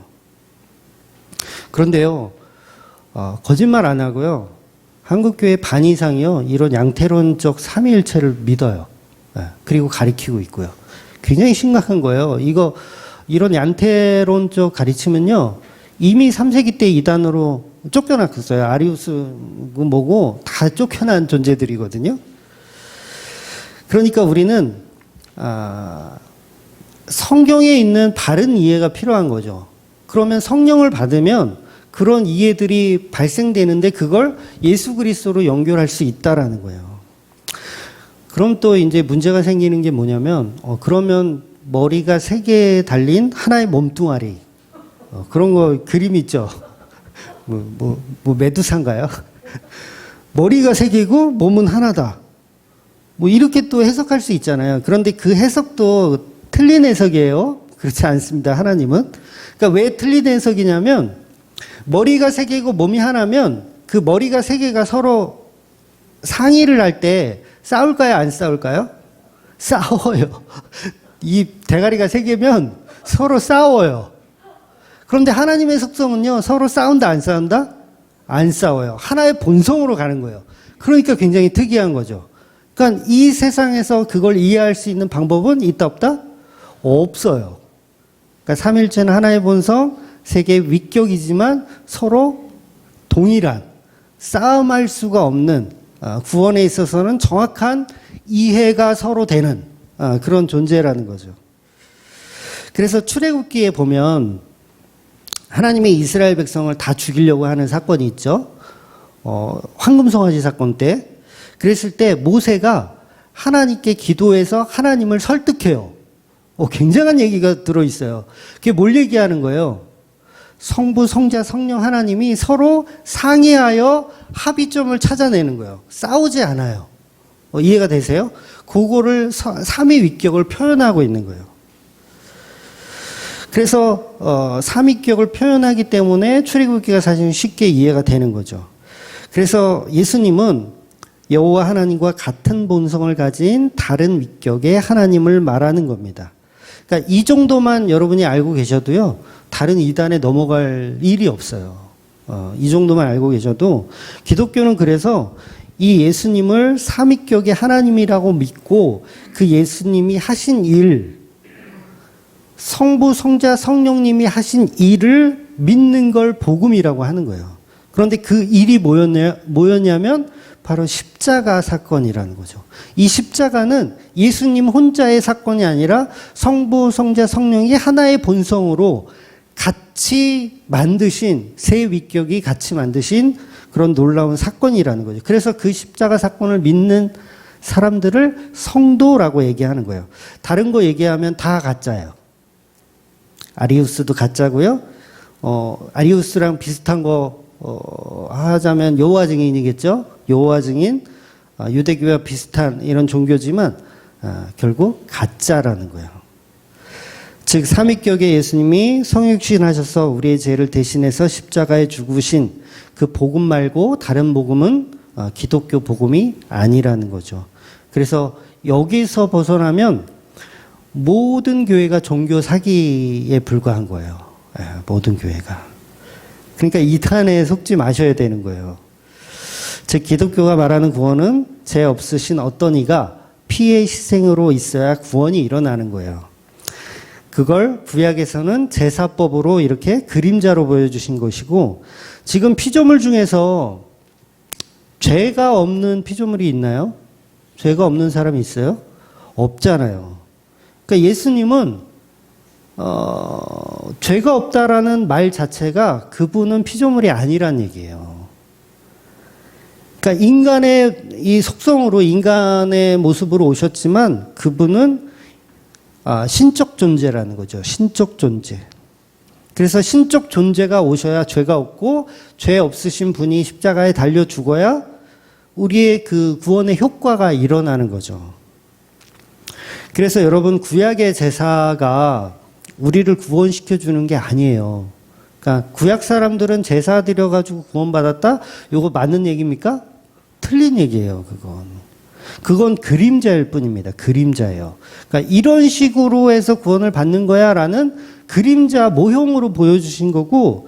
그런데요. 거짓말 안 하고요. 한국교회 반 이상이요. 이런 양태론적 삼위일체를 믿어요. 그리고 가리키고 있고요. 굉장히 심각한 거예요. 이런 양태론적 가르침은요. 이미 3세기 때 이단으로 쫓겨났었어요. 아리우스 뭐고 다 쫓겨난 존재들이거든요. 그러니까 우리는 성경에 있는 바른 이해가 필요한 거죠. 그러면 성령을 받으면 그런 이해들이 발생되는데 그걸 예수 그리스도로 연결할 수 있다라는 거예요. 그럼 또 이제 문제가 생기는 게 뭐냐면 그러면 머리가 세 개 달린 하나의 몸뚱아리 그런 거 그림 있죠. 뭐 메두사인가요? 머리가 세 개고 몸은 하나다. 뭐 이렇게 또 해석할 수 있잖아요. 그런데 그 해석도 틀린 해석이에요. 그렇지 않습니다. 하나님은. 그러니까 왜 틀린 해석이냐면 머리가 세 개고 몸이 하나면 그 머리가 세 개가 서로 상의를 할 때 싸울까요? 안 싸울까요? 싸워요. 이 대가리가 세 개면 서로 싸워요. 그런데 하나님의 속성은요, 서로 싸운다, 안 싸운다? 안 싸워요. 하나의 본성으로 가는 거예요. 그러니까 굉장히 특이한 거죠. 그러니까 이 세상에서 그걸 이해할 수 있는 방법은 있다 없다? 없어요. 그러니까 삼일체는 하나의 본성, 세계의 위격이지만 서로 동일한, 싸움할 수가 없는, 구원에 있어서는 정확한 이해가 서로 되는 그런 존재라는 거죠. 그래서 출애굽기에 보면 하나님의 이스라엘 백성을 다 죽이려고 하는 사건이 있죠. 황금송아지 사건 때. 그랬을 때 모세가 하나님께 기도해서 하나님을 설득해요. 굉장한 얘기가 들어있어요. 그게 뭘 얘기하는 거예요? 성부, 성자, 성령 하나님이 서로 상의하여 합의점을 찾아내는 거예요. 싸우지 않아요. 이해가 되세요? 그거를 삼위위격을 표현하고 있는 거예요. 그래서 삼위격을 표현하기 때문에 출애굽기가 사실 쉽게 이해가 되는 거죠. 그래서 예수님은 여호와 하나님과 같은 본성을 가진 다른 위격의 하나님을 말하는 겁니다. 그러니까 이 정도만 여러분이 알고 계셔도요, 다른 이단에 넘어갈 일이 없어요. 이 정도만 알고 계셔도 기독교는 그래서 이 예수님을 삼위격의 하나님이라고 믿고 그 예수님이 하신 일, 성부, 성자, 성령님이 하신 일을 믿는 걸 복음이라고 하는 거예요. 그런데 그 일이 뭐였냐면 바로 십자가 사건이라는 거죠. 이 십자가는 예수님 혼자의 사건이 아니라 성부, 성자, 성령이 하나의 본성으로 같이 만드신, 세 위격이 같이 만드신 그런 놀라운 사건이라는 거죠. 그래서 그 십자가 사건을 믿는 사람들을 성도라고 얘기하는 거예요. 다른 거 얘기하면 다 가짜예요. 아리우스도 가짜고요. 아리우스랑 비슷한 거 하자면 여호와 증인이겠죠. 여호와 증인, 유대교와 비슷한 이런 종교지만 결국 가짜라는 거예요. 즉 삼위격의 예수님이 성육신 하셔서 우리의 죄를 대신해서 십자가에 죽으신 그 복음 말고 다른 복음은 기독교 복음이 아니라는 거죠. 그래서 여기서 벗어나면 모든 교회가 종교 사기에 불과한 거예요. 모든 교회가. 그러니까 이탄에 속지 마셔야 되는 거예요. 즉 기독교가 말하는 구원은 죄 없으신 어떤 이가 피의 희생으로 있어야 구원이 일어나는 거예요. 그걸 구약에서는 제사법으로 이렇게 그림자로 보여주신 것이고, 지금 피조물 중에서 죄가 없는 피조물이 있나요? 죄가 없는 사람이 있어요? 없잖아요. 그러니까 예수님은 죄가 없다라는 말 자체가 그분은 피조물이 아니란 얘기예요. 그러니까 인간의 이 속성으로 인간의 모습으로 오셨지만 그분은 신적 존재라는 거죠. 신적 존재. 그래서 신적 존재가 오셔야 죄가 없고 죄 없으신 분이 십자가에 달려 죽어야 우리의 그 구원의 효과가 일어나는 거죠. 그래서 여러분 구약의 제사가 우리를 구원시켜 주는 게 아니에요. 그러니까 구약 사람들은 제사 드려가지고 구원받았다? 이거 맞는 얘기입니까? 틀린 얘기예요. 그건 그림자일 뿐입니다. 그림자예요. 그러니까 이런 식으로 해서 구원을 받는 거야 라는 그림자 모형으로 보여주신 거고,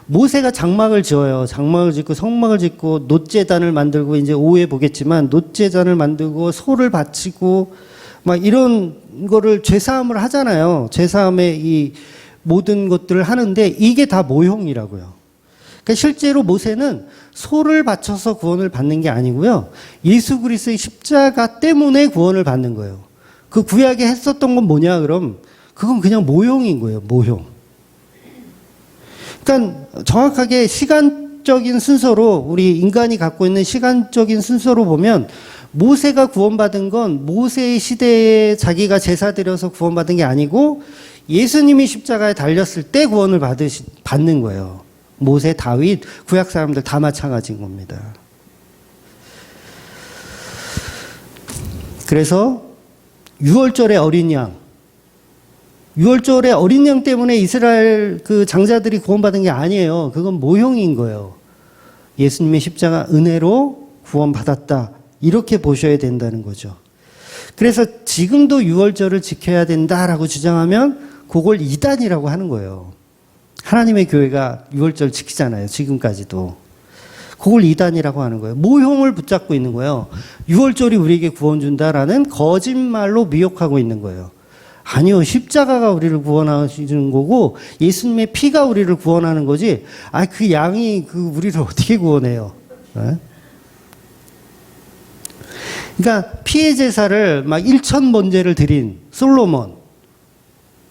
모세가 장막을 지어요. 장막을 짓고 성막을 짓고 놋제단을 만들고, 이제 오후에 보겠지만 놋제단을 만들고 소를 바치고 막 이런 거를 죄사함을 하잖아요. 죄사함에 이 모든 것들을 하는데 이게 다 모형이라고요. 그러니까 실제로 모세는 소를 바쳐서 구원을 받는 게 아니고요. 예수 그리스도의 십자가 때문에 구원을 받는 거예요. 그 구약에 했었던 건 뭐냐 그럼 그건 그냥 모형인 거예요. 모형. 그러니까 정확하게 시간적인 순서로, 우리 인간이 갖고 있는 시간적인 순서로 보면 모세가 구원받은 건 모세의 시대에 자기가 제사 드려서 구원받은 게 아니고 예수님이 십자가에 달렸을 때 구원을 받는 거예요. 모세, 다윗, 구약 사람들 다 마찬가지인 겁니다. 그래서 6월절의 어린 양, 6월절의 어린 양 때문에 이스라엘 그 장자들이 구원받은 게 아니에요. 그건 모형인 거예요. 예수님의 십자가 은혜로 구원받았다. 이렇게 보셔야 된다는 거죠. 그래서 지금도 6월절을 지켜야 된다라고 주장하면 그걸 이단이라고 하는 거예요. 하나님의 교회가 6월절 지키잖아요. 지금까지도. 그걸 이단이라고 하는 거예요. 모형을 붙잡고 있는 거예요. 6월절이 우리에게 구원 준다라는 거짓말로 미혹하고 있는 거예요. 아니요, 십자가가 우리를 구원하시는 거고 예수님의 피가 우리를 구원하는 거지. 그 양이 우리를 어떻게 구원해요? 네? 그러니까 피의 제사를 막 1,000번제를 드린 솔로몬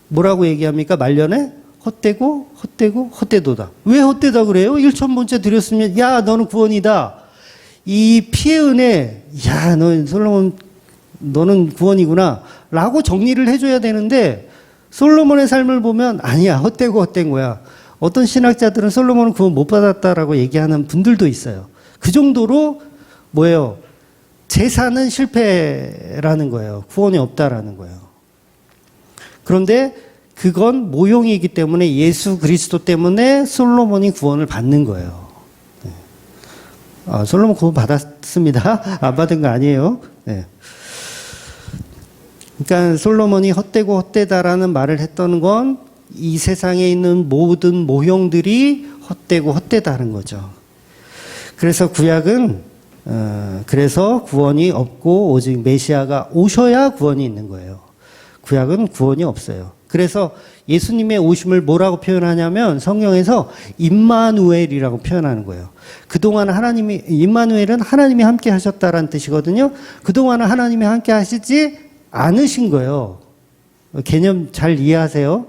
뭐라고 얘기합니까? 말년에 헛되도다. 왜 헛되다 그래요? 1,000번째 드렸으면 야 너는 구원이다. 이 피의 은혜 야 너 솔로몬 너는 구원이구나 라고 정리를 해줘야 되는데 솔로몬의 삶을 보면 아니야 헛된 거야. 어떤 신학자들은 솔로몬은 구원 못 받았다라고 얘기하는 분들도 있어요. 그 정도로 뭐예요? 제사는 실패라는 거예요. 구원이 없다라는 거예요. 그런데 그건 모형이기 때문에 예수 그리스도 때문에 솔로몬이 구원을 받는 거예요. 솔로몬 구원 받았습니다. 안 받은 거 아니에요. 네. 그러니까 솔로몬이 헛되다라는 말을 했던 건 이 세상에 있는 모든 모형들이 헛되다는 거죠. 그래서 구약은 그래서 구원이 없고 오직 메시아가 오셔야 구원이 있는 거예요. 구약은 구원이 없어요. 그래서 예수님의 오심을 뭐라고 표현하냐면 성경에서 임마누엘이라고 표현하는 거예요. 그동안 임마누엘은 하나님이 함께 하셨다라는 뜻이거든요. 그동안은 하나님이 함께 하시지 않으신 거예요. 개념 잘 이해하세요?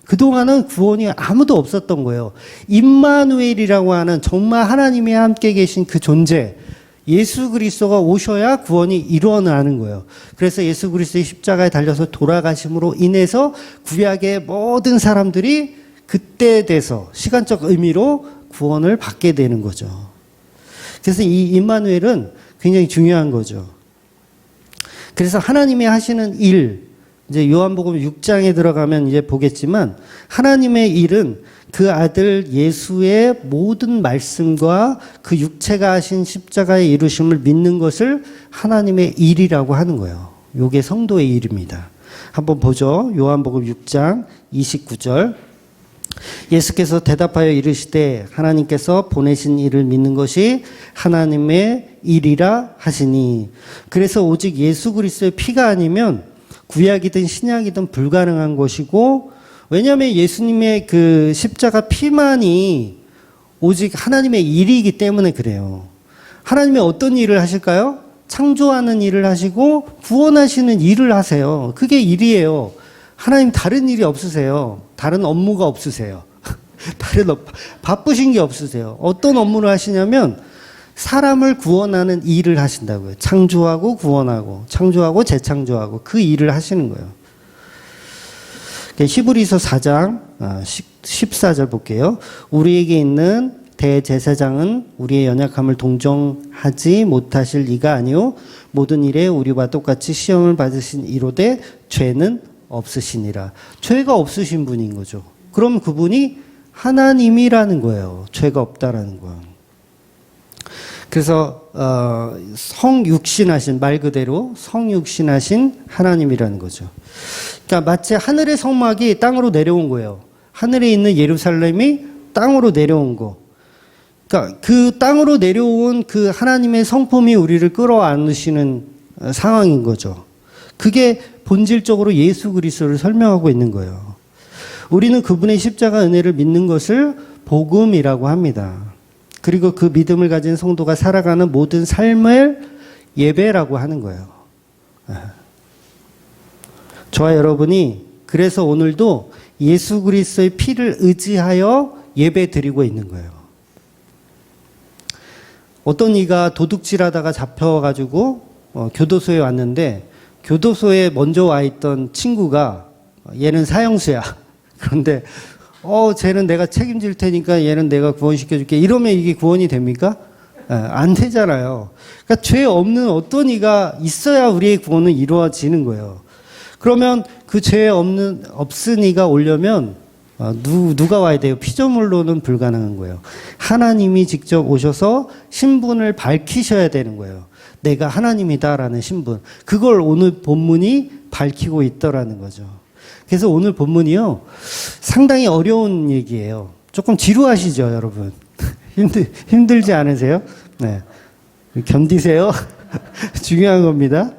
그동안은 구원이 아무도 없었던 거예요. 임마누엘이라고 하는 정말 하나님이 함께 계신 그 존재, 예수 그리스도가 오셔야 구원이 일어나는 거예요. 그래서 예수 그리스도의 십자가에 달려서 돌아가심으로 인해서 구약의 모든 사람들이 그때에 대해서 시간적 의미로 구원을 받게 되는 거죠. 그래서 이 임마누엘은 굉장히 중요한 거죠. 그래서 하나님이 하시는 일, 이제 요한복음 6장에 들어가면 이제 보겠지만 하나님의 일은 그 아들 예수의 모든 말씀과 그 육체가 하신 십자가의 이루심을 믿는 것을 하나님의 일이라고 하는 거예요. 이게 성도의 일입니다. 한번 보죠. 요한복음 6장 29절. 예수께서 대답하여 이르시되 하나님께서 보내신 이를 믿는 것이 하나님의 일이라 하시니. 그래서 오직 예수 그리스도의 피가 아니면 구약이든 신약이든 불가능한 것이고, 왜냐하면 예수님의 그 십자가 피만이 오직 하나님의 일이기 때문에 그래요. 하나님이 어떤 일을 하실까요? 창조하는 일을 하시고 구원하시는 일을 하세요. 그게 일이에요. 하나님 다른 일이 없으세요. 다른 업무가 없으세요. 바쁘신 게 없으세요. 어떤 업무를 하시냐면 사람을 구원하는 일을 하신다고요. 창조하고 구원하고, 창조하고 재창조하고 그 일을 하시는 거예요. 히브리서 4장 14절 볼게요. 우리에게 있는 대제사장은 우리의 연약함을 동정하지 못하실 이가 아니요 모든 일에 우리와 똑같이 시험을 받으신 이로되 죄는 없으시니라. 죄가 없으신 분인 거죠. 그럼 그분이 하나님이라는 거예요. 죄가 없다라는 건. 그래서 성육신하신, 말 그대로 성육신하신 하나님이라는 거죠. 그러니까 마치 하늘의 성막이 땅으로 내려온 거예요. 하늘에 있는 예루살렘이 땅으로 내려온 거. 그러니까 그 땅으로 내려온 그 하나님의 성품이 우리를 끌어안으시는 상황인 거죠. 그게 본질적으로 예수 그리스도를 설명하고 있는 거예요. 우리는 그분의 십자가 은혜를 믿는 것을 복음이라고 합니다. 그리고 그 믿음을 가진 성도가 살아가는 모든 삶을 예배라고 하는 거예요. 저와 여러분이 그래서 오늘도 예수 그리스도의 피를 의지하여 예배 드리고 있는 거예요. 어떤 이가 도둑질하다가 잡혀가지고 교도소에 왔는데 교도소에 먼저 와 있던 친구가 얘는 사형수야. 그런데 쟤는 내가 책임질 테니까 얘는 내가 구원시켜줄게. 이러면 이게 구원이 됩니까? 안 되잖아요. 그러니까 죄 없는 어떤 이가 있어야 우리의 구원은 이루어지는 거예요. 그러면 그 죄 없은 이가 오려면 누가 와야 돼요? 피조물로는 불가능한 거예요. 하나님이 직접 오셔서 신분을 밝히셔야 되는 거예요. 내가 하나님이다라는 신분. 그걸 오늘 본문이 밝히고 있더라는 거죠. 그래서 오늘 본문이요, 상당히 어려운 얘기예요. 조금 지루하시죠, 여러분? 힘들지 않으세요? 네. 견디세요? 중요한 겁니다.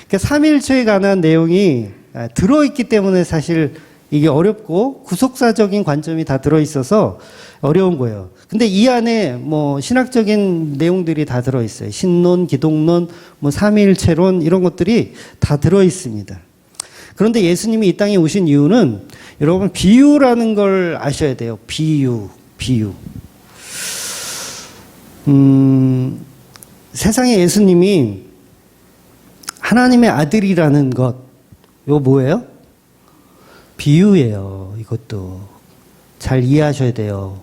그러니까 삼위일체에 관한 내용이 들어있기 때문에 사실 이게 어렵고 구속사적인 관점이 다 들어있어서 어려운 거예요. 근데 이 안에 뭐 신학적인 내용들이 다 들어있어요. 신론, 기독론, 뭐 삼위일체론 이런 것들이 다 들어있습니다. 그런데 예수님이 이 땅에 오신 이유는 여러분 비유라는 걸 아셔야 돼요. 비유. 세상에 예수님이 하나님의 아들이라는 것, 이거 뭐예요? 비유예요. 이것도 잘 이해하셔야 돼요.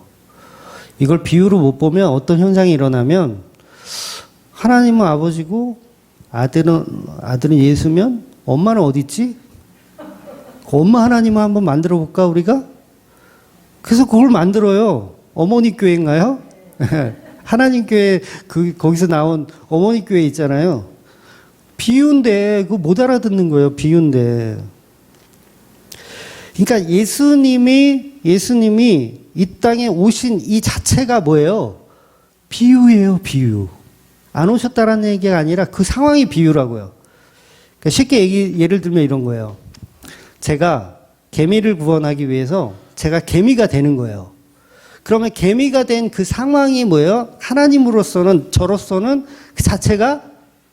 이걸 비유로 못 보면 어떤 현상이 일어나면 하나님은 아버지고 아들은 예수면 엄마는 어디 있지? 그 엄마 하나님을 한번 만들어 볼까 우리가? 그래서 그걸 만들어요. 어머니 교회인가요? 하나님 교회 거기서 나온 어머니 교회 있잖아요. 비유인데 그거 못 알아듣는 거예요. 비유인데. 그러니까 예수님이 이 땅에 오신 이 자체가 뭐예요? 비유예요, 비유. 안 오셨다라는 얘기가 아니라 그 상황이 비유라고요. 그러니까 쉽게 예를 들면 이런 거예요. 제가 개미를 구원하기 위해서 제가 개미가 되는 거예요. 그러면 개미가 된 그 상황이 뭐예요? 하나님으로서는, 저로서는 그 자체가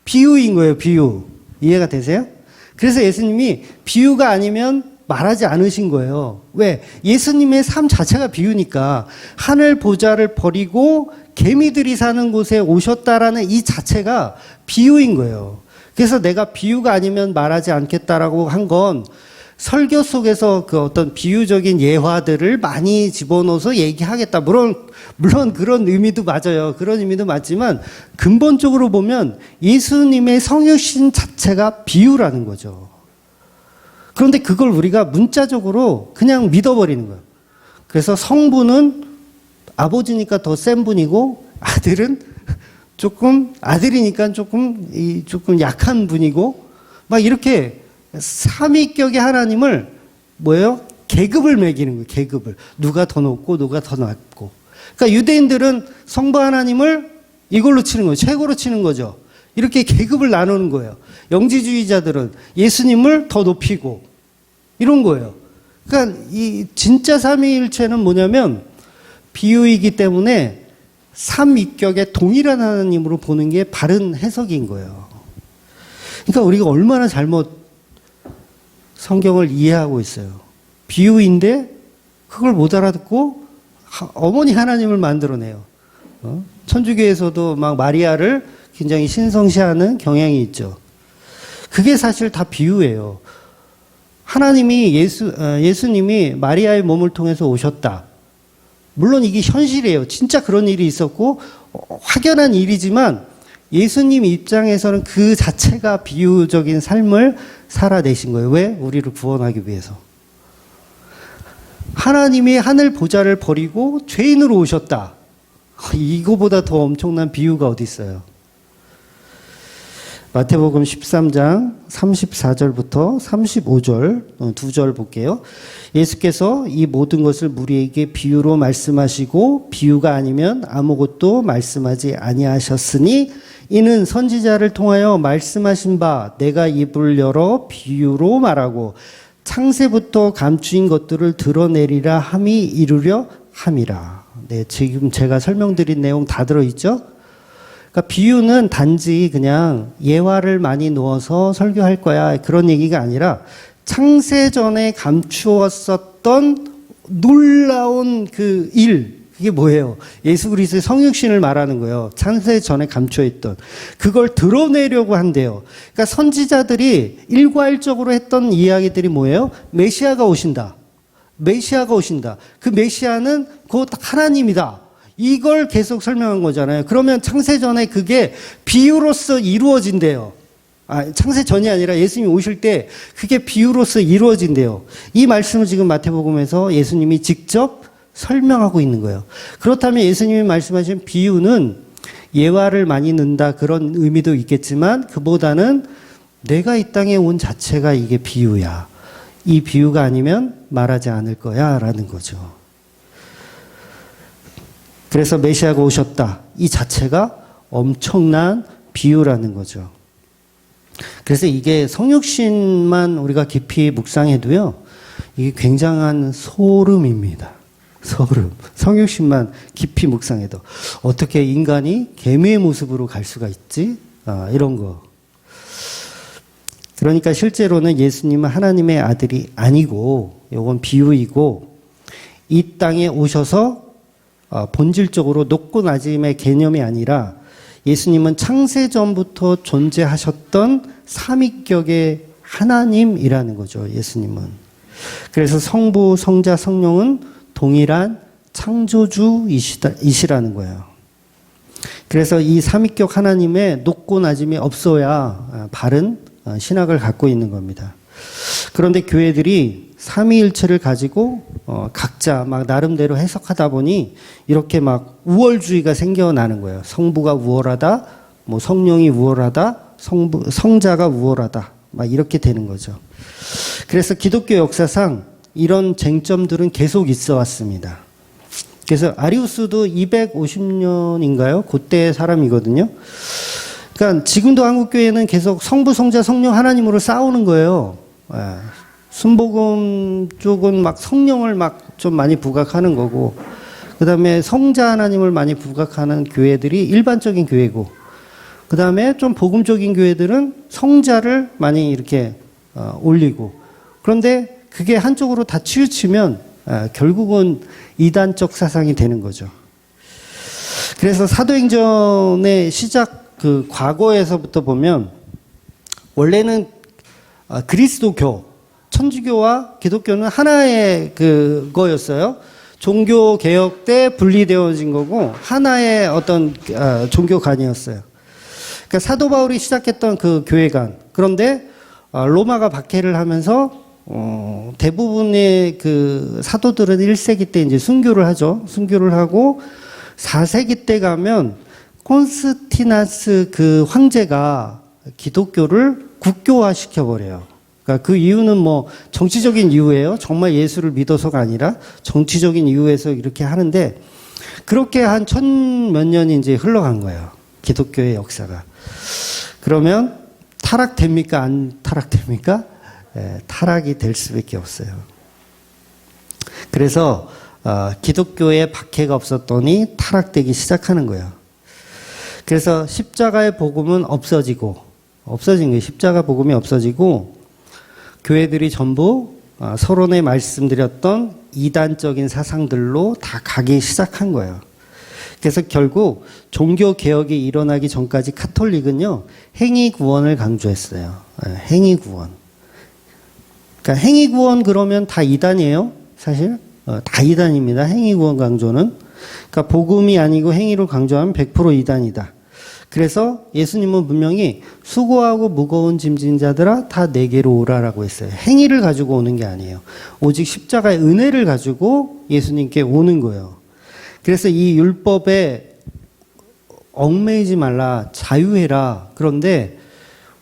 비유인 거예요, 비유. 이해가 되세요? 그래서 예수님이 비유가 아니면 말하지 않으신 거예요. 왜? 예수님의 삶 자체가 비유니까 하늘 보좌를 버리고 개미들이 사는 곳에 오셨다라는 이 자체가 비유인 거예요. 그래서 내가 비유가 아니면 말하지 않겠다라고 한 건 설교 속에서 그 어떤 비유적인 예화들을 많이 집어넣어서 얘기하겠다. 물론 그런 의미도 맞아요. 그런 의미도 맞지만 근본적으로 보면 예수님의 성육신 자체가 비유라는 거죠. 그런데 그걸 우리가 문자적으로 그냥 믿어버리는 거예요. 그래서 성부는 아버지니까 더 센 분이고 아들은 아들이니까 조금 약한 분이고 막 이렇게 삼위격의 하나님을 뭐예요? 계급을 매기는 거예요. 계급을. 누가 더 높고 누가 더 낮고. 그러니까 유대인들은 성부 하나님을 이걸로 치는 거예요. 최고로 치는 거죠. 이렇게 계급을 나누는 거예요. 영지주의자들은 예수님을 더 높이고 이런 거예요. 그러니까 이 진짜 삼위일체는 뭐냐면 비유이기 때문에 삼위격의 동일한 하나님으로 보는 게 바른 해석인 거예요. 그러니까 우리가 얼마나 잘못 성경을 이해하고 있어요. 비유인데 그걸 못 알아듣고 어머니 하나님을 만들어내요. 천주교에서도 막 마리아를 굉장히 신성시하는 경향이 있죠. 그게 사실 다 비유예요. 하나님이 예수님이 마리아의 몸을 통해서 오셨다. 물론 이게 현실이에요. 진짜 그런 일이 있었고 확연한 일이지만 예수님 입장에서는 그 자체가 비유적인 삶을 살아내신 거예요. 왜? 우리를 구원하기 위해서. 하나님이 하늘 보좌를 버리고 죄인으로 오셨다. 이거보다 더 엄청난 비유가 어디 있어요? 마태복음 13장 34절부터 35절 두 절 볼게요. 예수께서 이 모든 것을 무리에게 비유로 말씀하시고 비유가 아니면 아무것도 말씀하지 아니하셨으니 이는 선지자를 통하여 말씀하신 바 내가 입을 열어 비유로 말하고 창세부터 감추인 것들을 드러내리라 함이 이루려 함이라. 네, 지금 제가 설명드린 내용 다 들어있죠? 그러니까 비유는 단지 그냥 예화를 많이 넣어서 설교할 거야 그런 얘기가 아니라 창세전에 감추었었던 놀라운 그 일, 그게 뭐예요? 예수 그리스도의 성육신을 말하는 거예요. 창세전에 감춰있던. 그걸 드러내려고 한대요. 그러니까 선지자들이 일괄적으로 했던 이야기들이 뭐예요? 메시아가 오신다. 메시아가 오신다. 그 메시아는 곧 하나님이다. 이걸 계속 설명한 거잖아요. 그러면 창세전에 그게 비유로서 이루어진대요. 창세전이 아니라 예수님이 오실 때 그게 비유로서 이루어진대요. 이 말씀을 지금 마태복음에서 예수님이 직접 설명하고 있는 거예요. 그렇다면 예수님이 말씀하신 비유는 예화를 많이 넣는다 그런 의미도 있겠지만 그보다는 내가 이 땅에 온 자체가 이게 비유야. 이 비유가 아니면 말하지 않을 거야 라는 거죠. 그래서 메시아가 오셨다. 이 자체가 엄청난 비유라는 거죠. 그래서 이게 성육신만 우리가 깊이 묵상해도요, 이게 굉장한 소름입니다. 소름. 성육신만 깊이 묵상해도. 어떻게 인간이 개미의 모습으로 갈 수가 있지? 이런 거. 그러니까 실제로는 예수님은 하나님의 아들이 아니고, 이건 비유이고, 이 땅에 오셔서 본질적으로 높고 낮음의 개념이 아니라 예수님은 창세전부터 존재하셨던 삼위격의 하나님이라는 거죠. 예수님은. 그래서 성부, 성자, 성령은 동일한 창조주이시라는 거예요. 그래서 이 삼위격 하나님의 높고 낮음이 없어야 바른 신학을 갖고 있는 겁니다. 그런데 교회들이 삼위일체를 가지고 각자 막 나름대로 해석하다 보니 이렇게 막 우월주의가 생겨나는 거예요. 성부가 우월하다, 뭐 성령이 우월하다, 성자가 우월하다, 막 이렇게 되는 거죠. 그래서 기독교 역사상 이런 쟁점들은 계속 있어 왔습니다. 그래서 아리우스도 250년인가요? 그때 사람이거든요. 그러니까 지금도 한국교회는 계속 성부, 성자, 성령 하나님으로 싸우는 거예요. 순복음 쪽은 막 성령을 막 좀 많이 부각하는 거고, 그 다음에 성자 하나님을 많이 부각하는 교회들이 일반적인 교회고, 그 다음에 좀 복음적인 교회들은 성자를 많이 이렇게 올리고, 그런데 그게 한쪽으로 다 치우치면 결국은 이단적 사상이 되는 거죠. 그래서 사도행전의 시작 그 과거에서부터 보면 원래는 그리스도교, 천주교와 기독교는 하나의 그거였어요. 종교 개혁 때 분리되어진 거고 하나의 어떤 종교관이었어요. 그러니까 사도 바울이 시작했던 그 교회관. 그런데 로마가 박해를 하면서 대부분의 그 사도들은 1세기 때 이제 순교를 하죠. 순교를 하고 4세기 때 가면 콘스티나스 그 황제가 기독교를 국교화 시켜버려요. 그러니까 그 이유는 뭐 정치적인 이유예요. 정말 예수를 믿어서가 아니라 정치적인 이유에서 이렇게 하는데 그렇게 한 1000몇 년이 이제 흘러간 거예요. 기독교의 역사가. 그러면 타락됩니까? 안 타락됩니까? 타락이 될 수밖에 없어요. 그래서 기독교에 박해가 없었더니 타락되기 시작하는 거예요. 그래서 십자가의 복음은 없어진 거예요. 십자가 복음이 없어지고 교회들이 전부 서론에 말씀드렸던 이단적인 사상들로 다 가기 시작한 거예요. 그래서 결국 종교 개혁이 일어나기 전까지 카톨릭은요, 행위 구원을 강조했어요. 행위 구원. 그러니까 행위 구원 그러면 다 이단이에요. 사실 다 이단입니다. 행위 구원 강조는. 그러니까 복음이 아니고 행위를 강조하면 100% 이단이다. 그래서 예수님은 분명히 수고하고 무거운 짐진 자들아 다 내게로 오라라고 했어요. 행위를 가지고 오는 게 아니에요. 오직 십자가의 은혜를 가지고 예수님께 오는 거예요. 그래서 이 율법에 얽매이지 말라, 자유해라. 그런데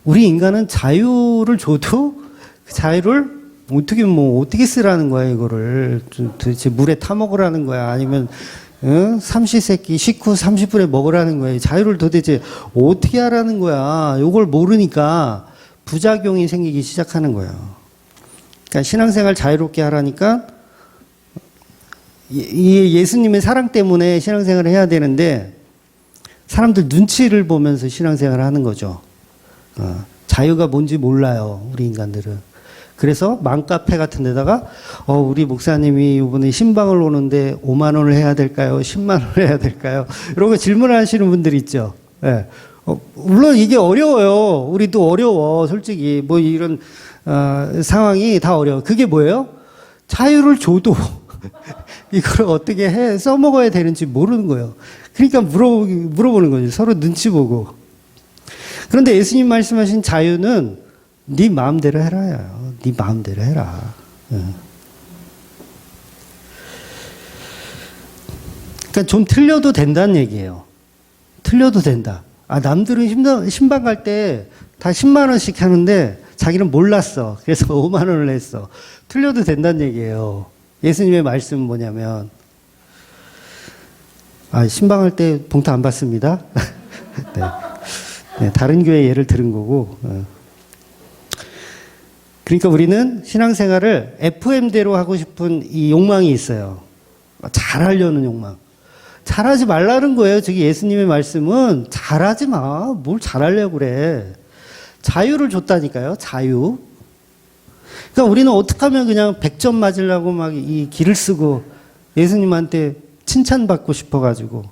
우리 인간은 자유를 줘도 그 자유를 어떻게 쓰라는 거야, 이거를. 도대체 물에 타먹으라는 거야? 아니면 삼시세끼 식후 30분에 먹으라는 거예요. 자유를 도대체 어떻게 하라는 거야. 이걸 모르니까 부작용이 생기기 시작하는 거예요. 그러니까 신앙생활 자유롭게 하라니까 예수님의 사랑 때문에 신앙생활을 해야 되는데 사람들 눈치를 보면서 신앙생활을 하는 거죠. 자유가 뭔지 몰라요, 우리 인간들은. 그래서 맘카페 같은 데다가 우리 목사님이 이번에 신방을 오는데 5만 원을 해야 될까요? 10만 원을 해야 될까요? 이런 거 질문하시는 분들이 있죠. 네. 물론 이게 어려워요. 우리도 어려워. 솔직히 뭐 이런 상황이 다 어려워. 그게 뭐예요? 자유를 줘도 이걸 어떻게 써먹어야 되는지 모르는 거예요. 그러니까 물어보는 거죠. 서로 눈치 보고. 그런데 예수님 말씀하신 자유는 네 마음대로 해라요. 네 마음대로 해라. 그러니까 좀 틀려도 된다는 얘기예요. 틀려도 된다. 남들은 신방 갈 때 다 10만 원씩 하는데 자기는 몰랐어. 그래서 5만 원을 했어. 틀려도 된다는 얘기예요. 예수님의 말씀은 뭐냐면 신방할 때 봉투 안 받습니다. 네. 네, 다른 교회 예를 들은 거고. 그러니까 우리는 신앙생활을 FM대로 하고 싶은 이 욕망이 있어요. 잘하려는 욕망. 잘하지 말라는 거예요. 저기 예수님의 말씀은 잘하지 마. 뭘 잘하려고 그래. 자유를 줬다니까요. 자유. 그러니까 우리는 어떻게 하면 그냥 100점 맞으려고 막 이 기를 쓰고 예수님한테 칭찬받고 싶어가지고.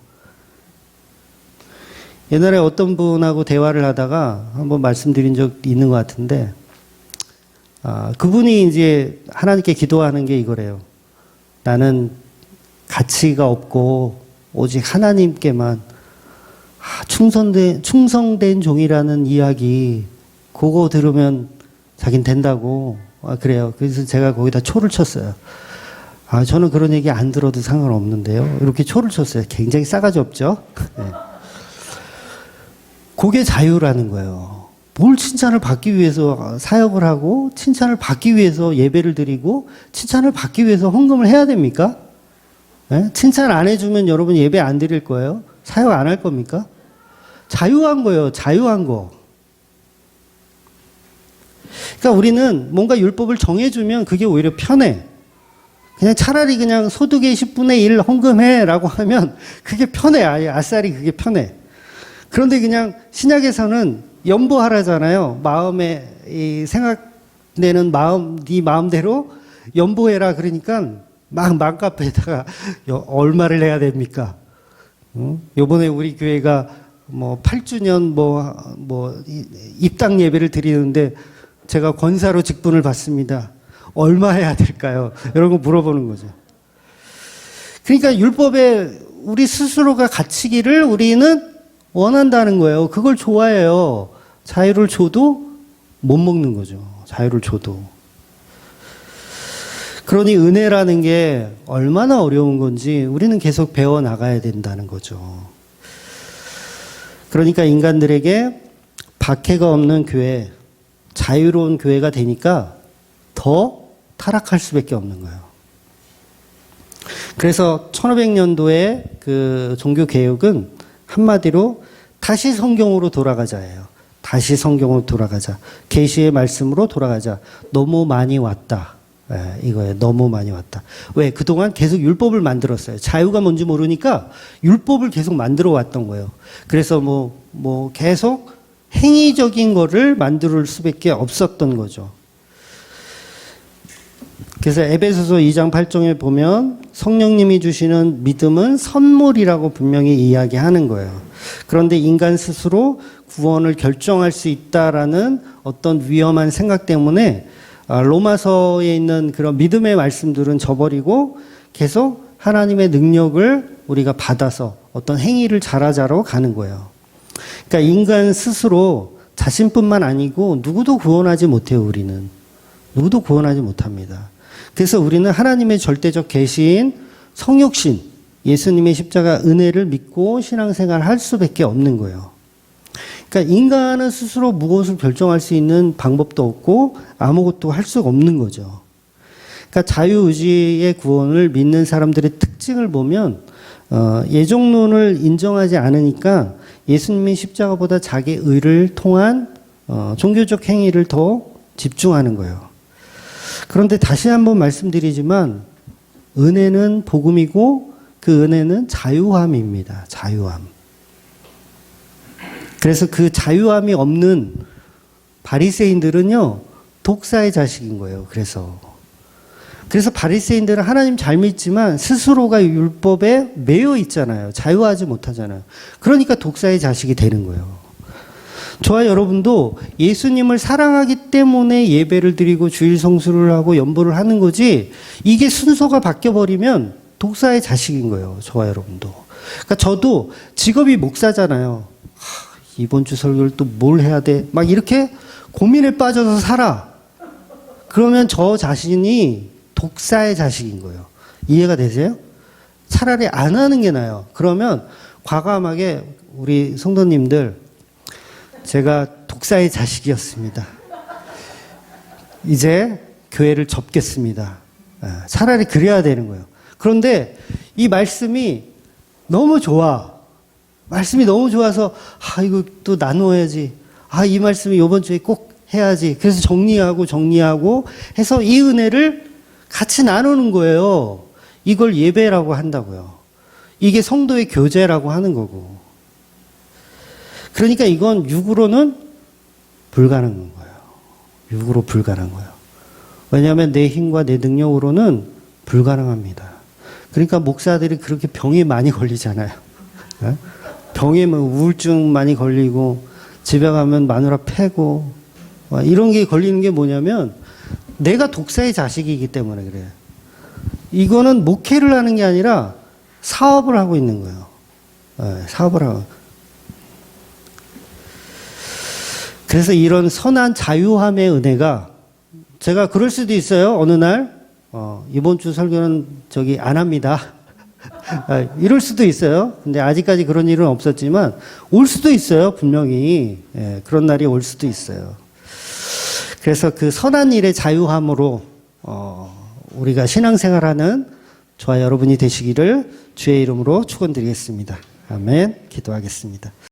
옛날에 어떤 분하고 대화를 하다가 한번 말씀드린 적 있는 것 같은데, 그분이 이제 하나님께 기도하는 게 이거래요. 나는 가치가 없고 오직 하나님께만 충성된 종이라는 이야기, 그거 들으면 자긴 된다고. 그래요. 그래서 제가 거기다 초를 쳤어요. 저는 그런 얘기 안 들어도 상관없는데요. 이렇게 초를 쳤어요. 굉장히 싸가지 없죠? 네. 그게 자유라는 거예요. 뭘 칭찬을 받기 위해서 사역을 하고, 칭찬을 받기 위해서 예배를 드리고, 칭찬을 받기 위해서 헌금을 해야 됩니까? 네? 칭찬 안 해주면 여러분 예배 안 드릴 거예요? 사역 안 할 겁니까? 자유한 거예요. 자유한 거. 그러니까 우리는 뭔가 율법을 정해주면 그게 오히려 편해. 그냥 차라리 그냥 소득의 10분의 1 헌금해라고 하면 그게 편해. 아예 아싸리 그게 편해. 그런데 그냥 신약에서는 연보하라잖아요. 마음에 이 생각내는 마음, 네 마음대로 연보해라. 그러니까 막 맘카페에다가 얼마를 내야 됩니까? 요번에 우리 교회가 뭐 8주년 입당 예배를 드리는데 제가 권사로 직분을 받습니다. 얼마 해야 될까요? 이런 거 물어보는 거죠. 그러니까 율법에 우리 스스로가 갇히기를 우리는 원한다는 거예요. 그걸 좋아해요. 자유를 줘도 못 먹는 거죠. 자유를 줘도. 그러니 은혜라는 게 얼마나 어려운 건지 우리는 계속 배워나가야 된다는 거죠. 그러니까 인간들에게 박해가 없는 교회, 자유로운 교회가 되니까 더 타락할 수밖에 없는 거예요. 그래서 1500년도에 그 종교개혁은 한마디로 다시 성경으로 돌아가자예요. 다시 성경으로 돌아가자. 계시의 말씀으로 돌아가자. 너무 많이 왔다. 이거예요. 너무 많이 왔다. 왜? 그동안 계속 율법을 만들었어요. 자유가 뭔지 모르니까 율법을 계속 만들어 왔던 거예요. 그래서 계속 행위적인 거를 만들 수밖에 없었던 거죠. 그래서 에베소서 2장 8절에 보면 성령님이 주시는 믿음은 선물이라고 분명히 이야기하는 거예요. 그런데 인간 스스로 구원을 결정할 수 있다라는 어떤 위험한 생각 때문에 로마서에 있는 그런 믿음의 말씀들은 저버리고 계속 하나님의 능력을 우리가 받아서 어떤 행위를 잘하자로 가는 거예요. 그러니까 인간 스스로 자신뿐만 아니고 누구도 구원하지 못해요. 우리는. 누구도 구원하지 못합니다. 그래서 우리는 하나님의 절대적 계시인 성육신, 예수님의 십자가 은혜를 믿고 신앙생활을 할 수밖에 없는 거예요. 그러니까 인간은 스스로 무엇을 결정할 수 있는 방법도 없고 아무것도 할 수가 없는 거죠. 그러니까 자유의지의 구원을 믿는 사람들의 특징을 보면 예정론을 인정하지 않으니까 예수님의 십자가보다 자기 의를 통한 종교적 행위를 더 집중하는 거예요. 그런데 다시 한번 말씀드리지만 은혜는 복음이고 그 은혜는 자유함입니다. 자유함. 그래서 그 자유함이 없는 바리새인들은요, 독사의 자식인 거예요. 그래서 바리새인들은 하나님 잘 믿지만 스스로가 율법에 매여 있잖아요. 자유하지 못하잖아요. 그러니까 독사의 자식이 되는 거예요. 저와 여러분도 예수님을 사랑하기 때문에 예배를 드리고 주일 성수를 하고 연보를 하는 거지, 이게 순서가 바뀌어버리면 독사의 자식인 거예요. 저와 여러분도. 그러니까 저도 직업이 목사잖아요. 이번 주 설교를 또 뭘 해야 돼? 막 이렇게 고민에 빠져서 살아. 그러면 저 자신이 독사의 자식인 거예요. 이해가 되세요? 차라리 안 하는 게 나아요. 그러면 과감하게 우리 성도님들, 제가 독사의 자식이었습니다. 이제 교회를 접겠습니다. 차라리 그래야 되는 거예요. 그런데 이 말씀이 너무 좋아. 말씀이 너무 좋아서, 이거 또 나누어야지. 이 말씀이 이번 주에 꼭 해야지. 그래서 정리하고 해서 이 은혜를 같이 나누는 거예요. 이걸 예배라고 한다고요. 이게 성도의 교제라고 하는 거고. 그러니까 이건 육으로는 불가능한 거예요. 육으로 불가능한 거예요. 왜냐하면 내 힘과 내 능력으로는 불가능합니다. 그러니까 목사들이 그렇게 병에 많이 걸리잖아요. 병에 우울증 많이 걸리고 집에 가면 마누라 패고 이런 게 걸리는 게 뭐냐면 내가 독사의 자식이기 때문에 그래요. 이거는 목회를 하는 게 아니라 사업을 하고 있는 거예요. 사업을 하고. 그래서 이런 선한 자유함의 은혜가 제가 그럴 수도 있어요. 어느 날 이번 주 설교는 안 합니다. 이럴 수도 있어요. 근데 아직까지 그런 일은 없었지만 올 수도 있어요. 분명히 그런 날이 올 수도 있어요. 그래서 그 선한 일의 자유함으로 우리가 신앙생활하는 저와 여러분이 되시기를 주의 이름으로 축원드리겠습니다. 아멘. 기도하겠습니다.